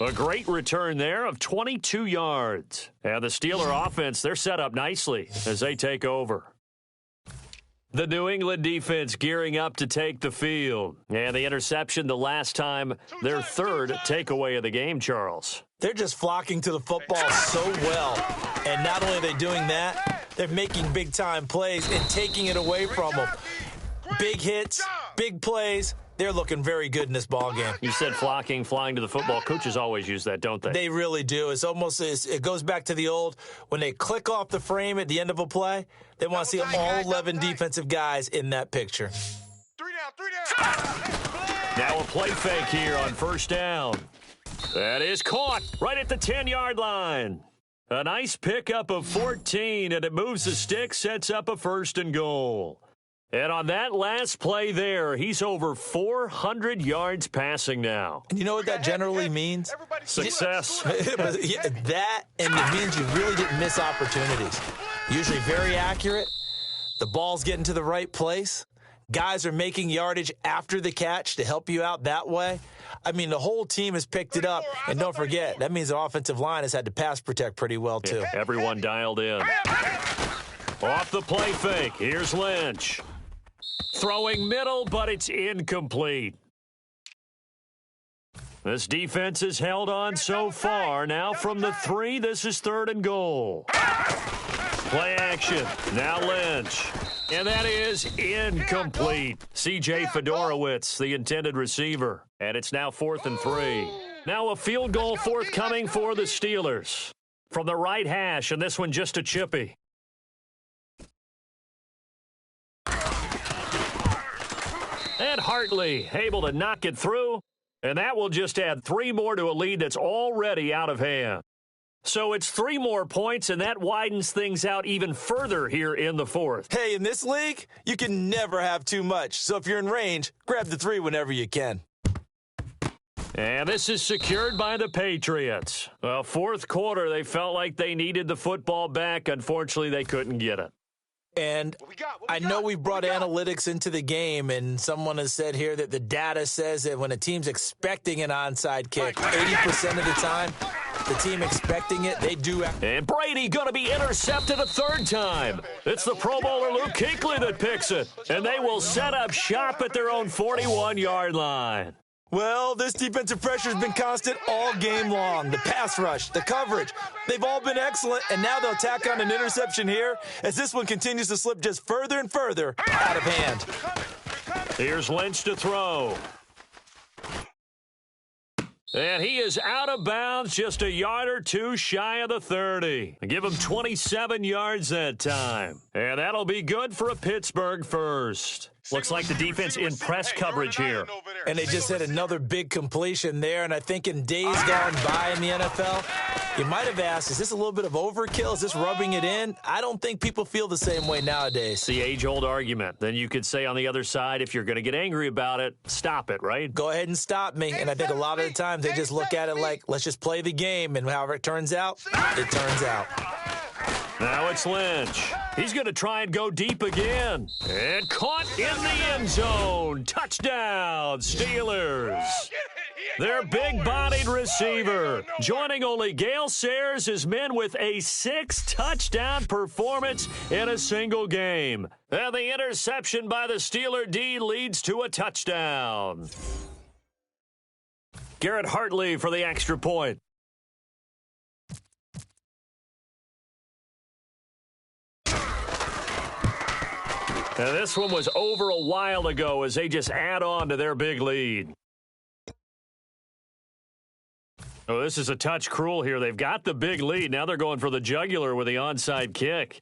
A great return there of 22 yards. And the Steeler offense, they're set up nicely as they take over. The New England defense gearing up to take the field. And the interception the last time, their third takeaway of the game, Charles. They're just flocking to the football so well. And not only are they doing that, they're making big-time plays and taking it away from them. Big hits, big plays. They're looking very good in this ball game. You said flocking, flying to the football. Coaches always use that, don't they? They really do. It's almost, it goes back to the old, when they click off the frame at the end of a play, they want to see all 11 defensive guys in that picture. 3 down, 3 down. Now a play fake here on first down. That is caught right at the 10-yard line. A nice pickup of 14, and it moves the stick, sets up a 1st and goal. And on that last play there, he's over 400 yards passing now. And you know what that generally means? Success. That, and it means you really didn't miss opportunities. Usually very accurate. The ball's getting to the right place. Guys are making yardage after the catch to help you out that way. I mean, the whole team has picked it up. And don't forget, that means the offensive line has had to pass protect pretty well, too. Yeah, everyone dialed in. Off the play fake. Here's Lynch. Throwing middle, but it's incomplete. This defense has held on so far. Now from the 3, this is 3rd and goal. Play action. Now Lynch. And that is incomplete. C.J. Fedorowicz, the intended receiver. And it's now 4th and 3. Now a field goal forthcoming for the Steelers. From the right hash, and this one just a chippy. And Hartley able to knock it through. And that will just add 3 more to a lead that's already out of hand. So it's 3 more points, and that widens things out even further here in the 4th. Hey, in this league, you can never have too much. So if you're in range, grab the 3 whenever you can. And this is secured by the Patriots. Well, 4th quarter, they felt like they needed the football back. Unfortunately, they couldn't get it. And I know we brought analytics into the game, and someone has said here that the data says that when a team's expecting an onside kick, 80% of the time, the team expecting it, they do. And Brady going to be intercepted a 3rd time. It's the Pro Bowler Luke Kuechly that picks it. And they will set up shop at their own 41-yard line. Well, this defensive pressure has been constant all game long. The pass rush, the coverage, they've all been excellent, and now they'll tack on an interception here as this one continues to slip just further and further out of hand. Here's Lynch to throw. And he is out of bounds, just a yard or 2 shy of the 30. Give him 27 yards that time. And that'll be good for a Pittsburgh first. Looks like the defense in press coverage here. And they just had another big completion there. And I think in days gone by in the NFL, you might have asked, is this a little bit of overkill? Is this rubbing it in? I don't think people feel the same way nowadays. The age-old argument. Then you could say on the other side, if you're going to get angry about it, stop it, right? Go ahead and stop me. And I think a lot of the times they just look at it like, let's just play the game. And however it turns out, it turns out. Now it's Lynch. He's going to try and go deep again. And caught in the end zone. Touchdown, Steelers. Their big-bodied receiver. Joining only Gale Sayers, his men with a 6-touchdown performance in a single game. And the interception by the Steeler D leads to a touchdown. Garrett Hartley for the extra point. And this one was over a while ago as they just add on to their big lead. Oh, this is a touch cruel here. They've got the big lead. Now they're going for the jugular with the onside kick.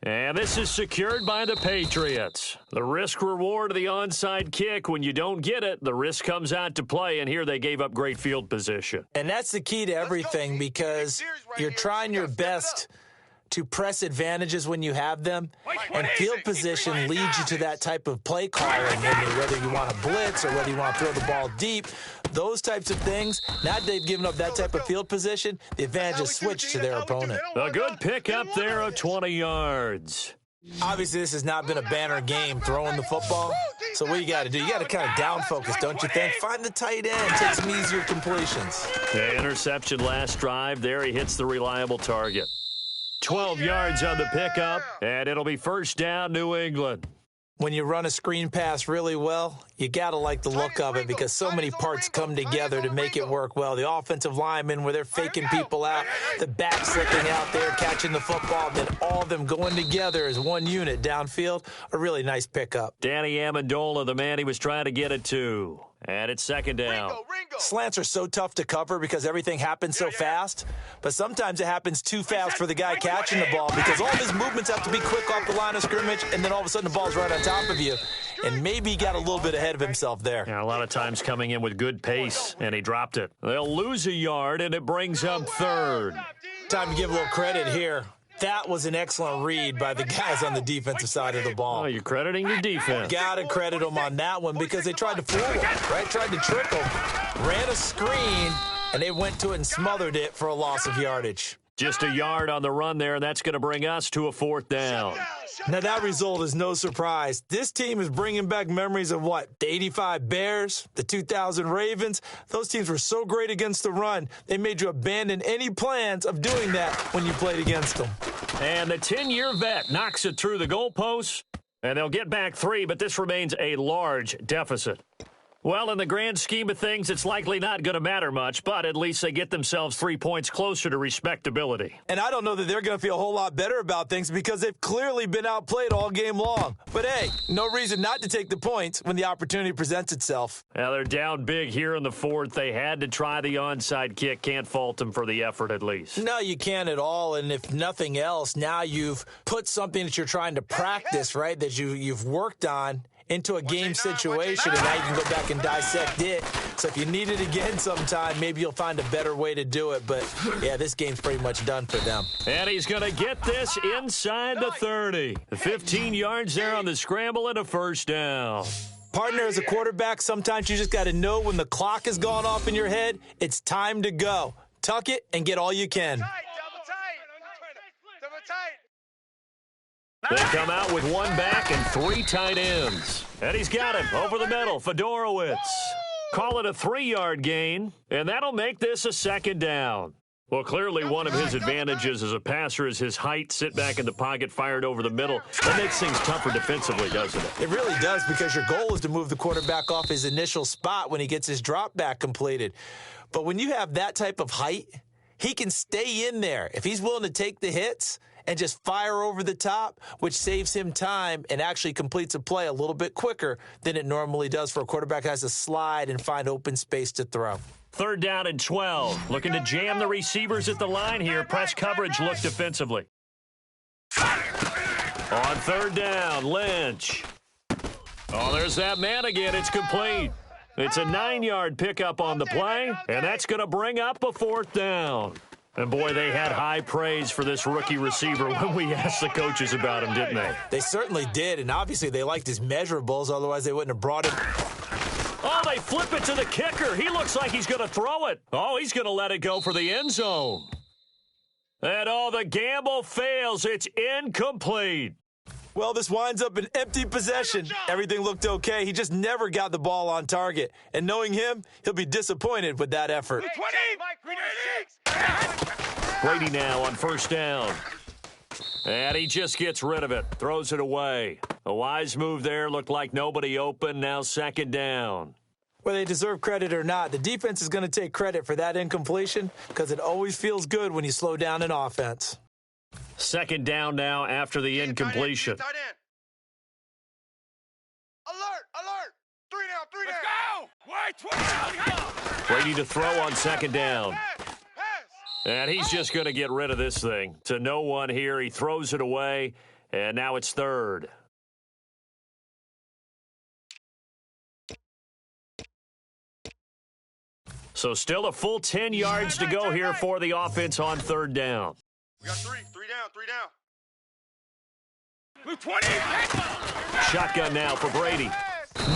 And this is secured by the Patriots. The risk-reward of the onside kick, when you don't get it, the risk comes out to play, and here they gave up great field position. And that's the key to everything because you're trying your best to press advantages when you have them, and field position leads you to that type of play calling, whether you want to blitz or whether you want to throw the ball deep, those types of things. Now that they've given up that type of field position, the advantage is switched to their opponent. A good pickup there of 20 yards. Obviously, this has not been a banner game throwing the football, so what you got to do, you got to kind of down focus, don't you think? Find the tight end, take some easier completions. The interception last drive, there he hits the reliable target. 12 yards on the pickup, and it'll be first down, New England. When you run a screen pass really well, you got to like the look of it because so many parts come together to make it work well. The offensive linemen, where they're faking people out, the back slipping out there, catching the football, then all of them going together as one unit downfield, a really nice pickup. Danny Amendola, the man he was trying to get it to. And it's second down. Slants are so tough to cover because everything happens so fast, but sometimes it happens too fast for the guy catching the ball because all of his movements have to be quick off the line of scrimmage, and then all of a sudden the ball's right on top of you. and maybe he got a little bit ahead of himself there. Yeah, a lot of times coming in with good pace, and he dropped it. They'll lose a yard, and it brings up third. Time to give a little credit here. That was an excellent read by the guys on the defensive side of the ball. Oh, you're crediting your defense. Got to credit them on that one because they tried to fool him, right? Tried to trick him. Ran a screen, and they went to it and smothered it for a loss of yardage. Just a yard on the run there, and that's going to bring us to a fourth down. Now, that result is no surprise. This team is bringing back memories of what? The 85 Bears, the 2000 Ravens. Those teams were so great against the run, they made you abandon any plans of doing that when you played against them. And the 10-year vet knocks it through the goalposts, and they'll get back 3, but this remains a large deficit. Well, in the grand scheme of things, it's likely not going to matter much, but at least they get themselves 3 points closer to respectability. And I don't know that they're going to feel a whole lot better about things because they've clearly been outplayed all game long. But hey, no reason not to take the points when the opportunity presents itself. Now they're down big here in the fourth. They had to try the onside kick. Can't fault them for the effort at least. No, you can't at all. And if nothing else, now you've put something that you're trying to practice, right, that you've worked on into a game situation, and now you can go back and dissect it. So if you need it again sometime, maybe you'll find a better way to do it. But, yeah, this game's pretty much done for them. And he's going to get this inside the 30. 15 yards there on the scramble and a first down. Partner, as a quarterback, sometimes you just got to know when the clock has gone off in your head, it's time to go. Tuck it and get all you can. They come out with one back and 3 tight ends. And he's got him over the middle, Fedorowicz. Call it a 3-yard gain, and that'll make this a second down. Well, clearly one of his advantages as a passer is his height, sit back in the pocket, fired over the middle. That makes things tougher defensively, doesn't it? It really does, because your goal is to move the quarterback off his initial spot when he gets his drop back completed. But when you have that type of height, he can stay in there. If he's willing to take the hits and just fire over the top, which saves him time and actually completes a play a little bit quicker than it normally does for a quarterback who has to slide and find open space to throw. 3rd down and 12. Looking to jam the receivers at the line here. Press coverage look defensively. On 3rd down, Lynch. Oh, there's that man again. It's complete. It's a 9-yard pickup on the play, and that's going to bring up a 4th down. And, boy, they had high praise for this rookie receiver when we asked the coaches about him, didn't they? They certainly did, and obviously they liked his measurables, otherwise they wouldn't have brought him. Oh, they flip it to the kicker. He looks like he's going to throw it. Oh, he's going to let it go for the end zone. And, oh, the gamble fails. It's incomplete. Well, this winds up an empty possession. Everything looked okay. He just never got the ball on target. And knowing him, he'll be disappointed with that effort. Brady now on 1st down. And he just gets rid of it. Throws it away. A wise move there. Looked like nobody open. Now 2nd down. Whether they deserve credit or not, the defense is going to take credit for that incompletion because it always feels good when you slow down an offense. 2nd down now after the incompletion. Tight end. Alert! 3 down. Let's go! Brady to throw on 2nd down. And he's just going to get rid of this thing. To no one here. He throws it away, and now it's 3rd. So still a full 10 yards to go here for the offense on 3rd down. We got 3 down. Move 20. Shotgun now for Brady.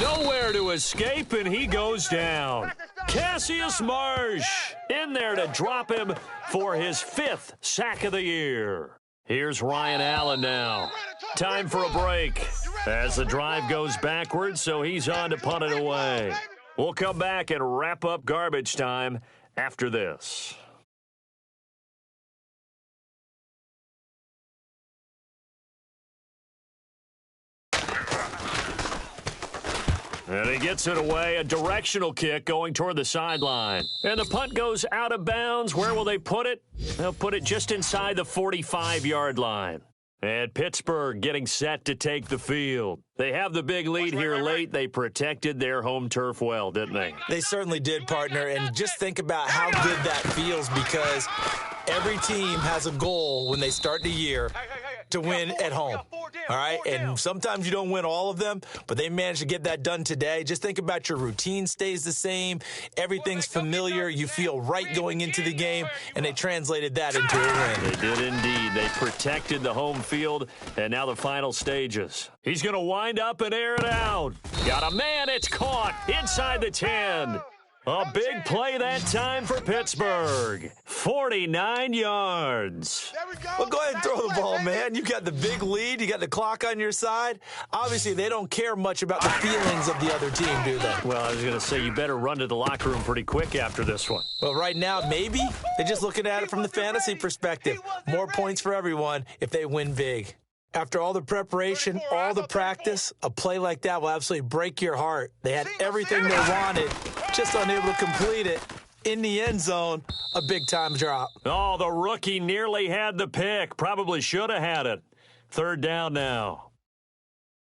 Nowhere to escape, and he goes down. Cassius Marsh in there to drop him for his 5th sack of the year. Here's Ryan Allen now. Time for a break as the drive goes backwards, so he's on to punt it away. We'll come back and wrap up garbage time after this. And he gets it away, a directional kick going toward the sideline. And the punt goes out of bounds. Where will they put it? They'll put it just inside the 45-yard line. And Pittsburgh getting set to take the field. They have the big lead here late. They protected their home turf well, didn't they? They certainly did, partner. And just think about how good that feels because every team has a goal when they start the year to win at home. all right? And sometimes you don't win all of them, but they managed to get that done today. Just think about your routine stays the same. Everything's familiar. You feel right going into the game, and they translated that into a win. They did indeed. They protected the home field, and now the final stages. He's going to wind up and air it out. Got a man. It's caught inside the 10. A big play that time for Pittsburgh. 49 yards. Well, go ahead and throw the ball, man. You got the big lead. You got the clock on your side. Obviously, they don't care much about the feelings of the other team, do they? Well, I was going to say you better run to the locker room pretty quick after this one. Well, right now, maybe. They're just looking at it from the fantasy perspective. More points for everyone if they win big. After all the preparation, all the practice, a play like that will absolutely break your heart. They had everything they wanted, just unable to complete it. In the end zone, a big-time drop. Oh, the rookie nearly had the pick. Probably should have had it. Third down now.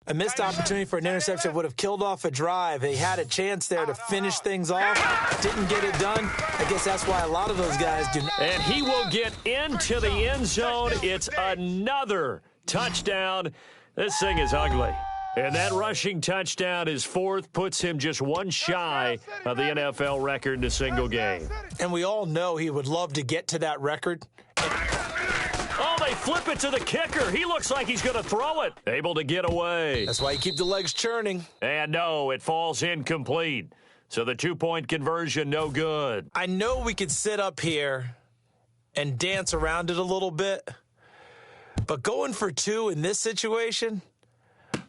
A missed opportunity for an interception would have killed off a drive. They had a chance there to finish things off. Didn't get it done. I guess that's why a lot of those guys do not. And he will get into the end zone. It's another touchdown. This thing is ugly. And that rushing touchdown, his fourth, puts him just one shy of the NFL record in a single game. And we all know he would love to get to that record. Oh, they flip it to the kicker. He looks like he's going to throw it. Able to get away. That's why you keep the legs churning. And no, it falls incomplete. So the two-point conversion, no good. I know we could sit up here and dance around it a little bit, but going for two in this situation,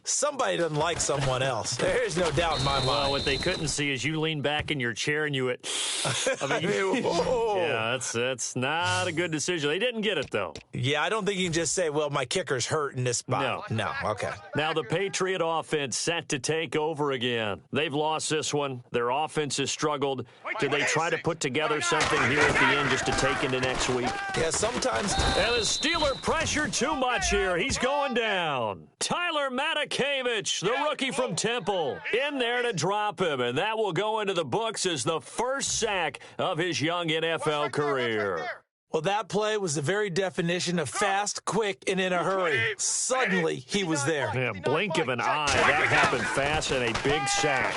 somebody doesn't like someone else. There's no doubt in my mind. Well, what they couldn't see is you lean back in your chair and you went, yeah, that's not a good decision. They didn't get it, though. Yeah, I don't think you can just say, well, my kicker's hurt in this spot. No, okay. Now the Patriot offense set to take over again. They've lost this one. Their offense has struggled. Did they try to put together something here at the end just to take into next week? Yeah, sometimes. And the Steeler pressured too much here. He's going down. Tyler Matakevich, the rookie from Temple, in there to drop him, and that will go into the books as the first sack of his young NFL career. Well, that play was the very definition of fast, quick, and in a hurry. Suddenly, he was there. Yeah, blink of an eye. That happened fast and a big sack.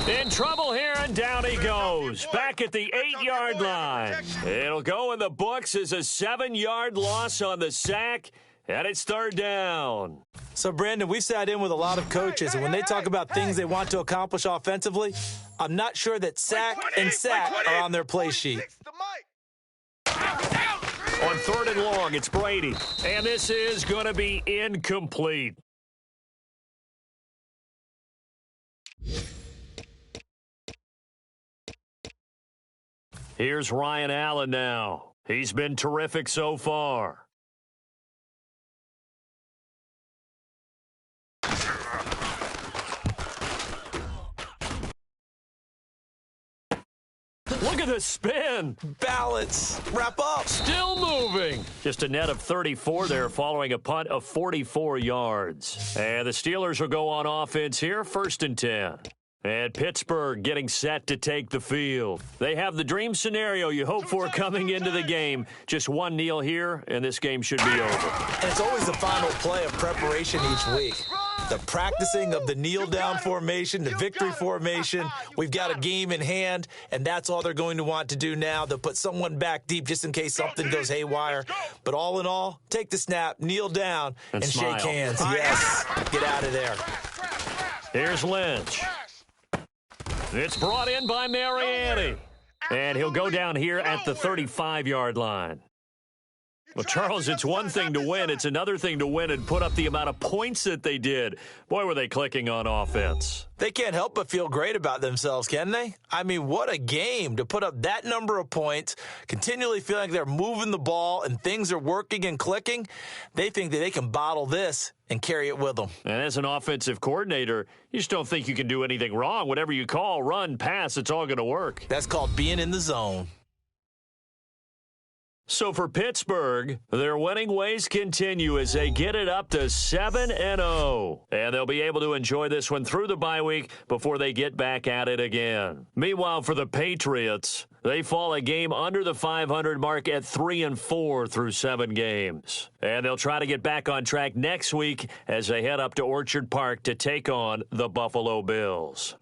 In trouble here, and down he goes. Back at the 8-yard line. It'll go in the books as a 7-yard loss on the sack. And it's third down. So, Brandon, we've sat in with a lot of coaches, and when they talk about things they want to accomplish offensively, I'm not sure that sack and sack are on their play sheet. On third and long, it's Brady. And this is going to be incomplete. Here's Ryan Allen now. He's been terrific so far. Look at the spin. Balance. Wrap up. Still moving. Just a net of 34 there following a punt of 44 yards. And the Steelers will go on offense here, 1st and 10. And Pittsburgh getting set to take the field. They have the dream scenario you hope for coming into the game. Just one kneel here, and this game should be over. And it's always the final play of preparation each week. The practicing of the kneel-down formation, the victory formation. We've got a game in hand, and that's all they're going to want to do now. They'll put someone back deep just in case something goes haywire. But all in all, take the snap, kneel down, and smile. shake hands. Yes, get out of there. Here's Lynch. It's brought in by Mariani. And he'll go down here at the 35-yard line. Well, Charles, it's one thing to win. It's another thing to win and put up the amount of points that they did. Boy, were they clicking on offense. They can't help but feel great about themselves, can they? I mean, what a game to put up that number of points, continually feeling like they're moving the ball and things are working and clicking. They think that they can bottle this and carry it with them. And as an offensive coordinator, you just don't think you can do anything wrong. Whatever you call, run, pass, it's all going to work. That's called being in the zone. So for Pittsburgh, their winning ways continue as they get it up to 7-0. And they'll be able to enjoy this one through the bye week before they get back at it again. Meanwhile, for the Patriots, they fall a game under the 500 mark at 3-4 through 7 games. And they'll try to get back on track next week as they head up to Orchard Park to take on the Buffalo Bills.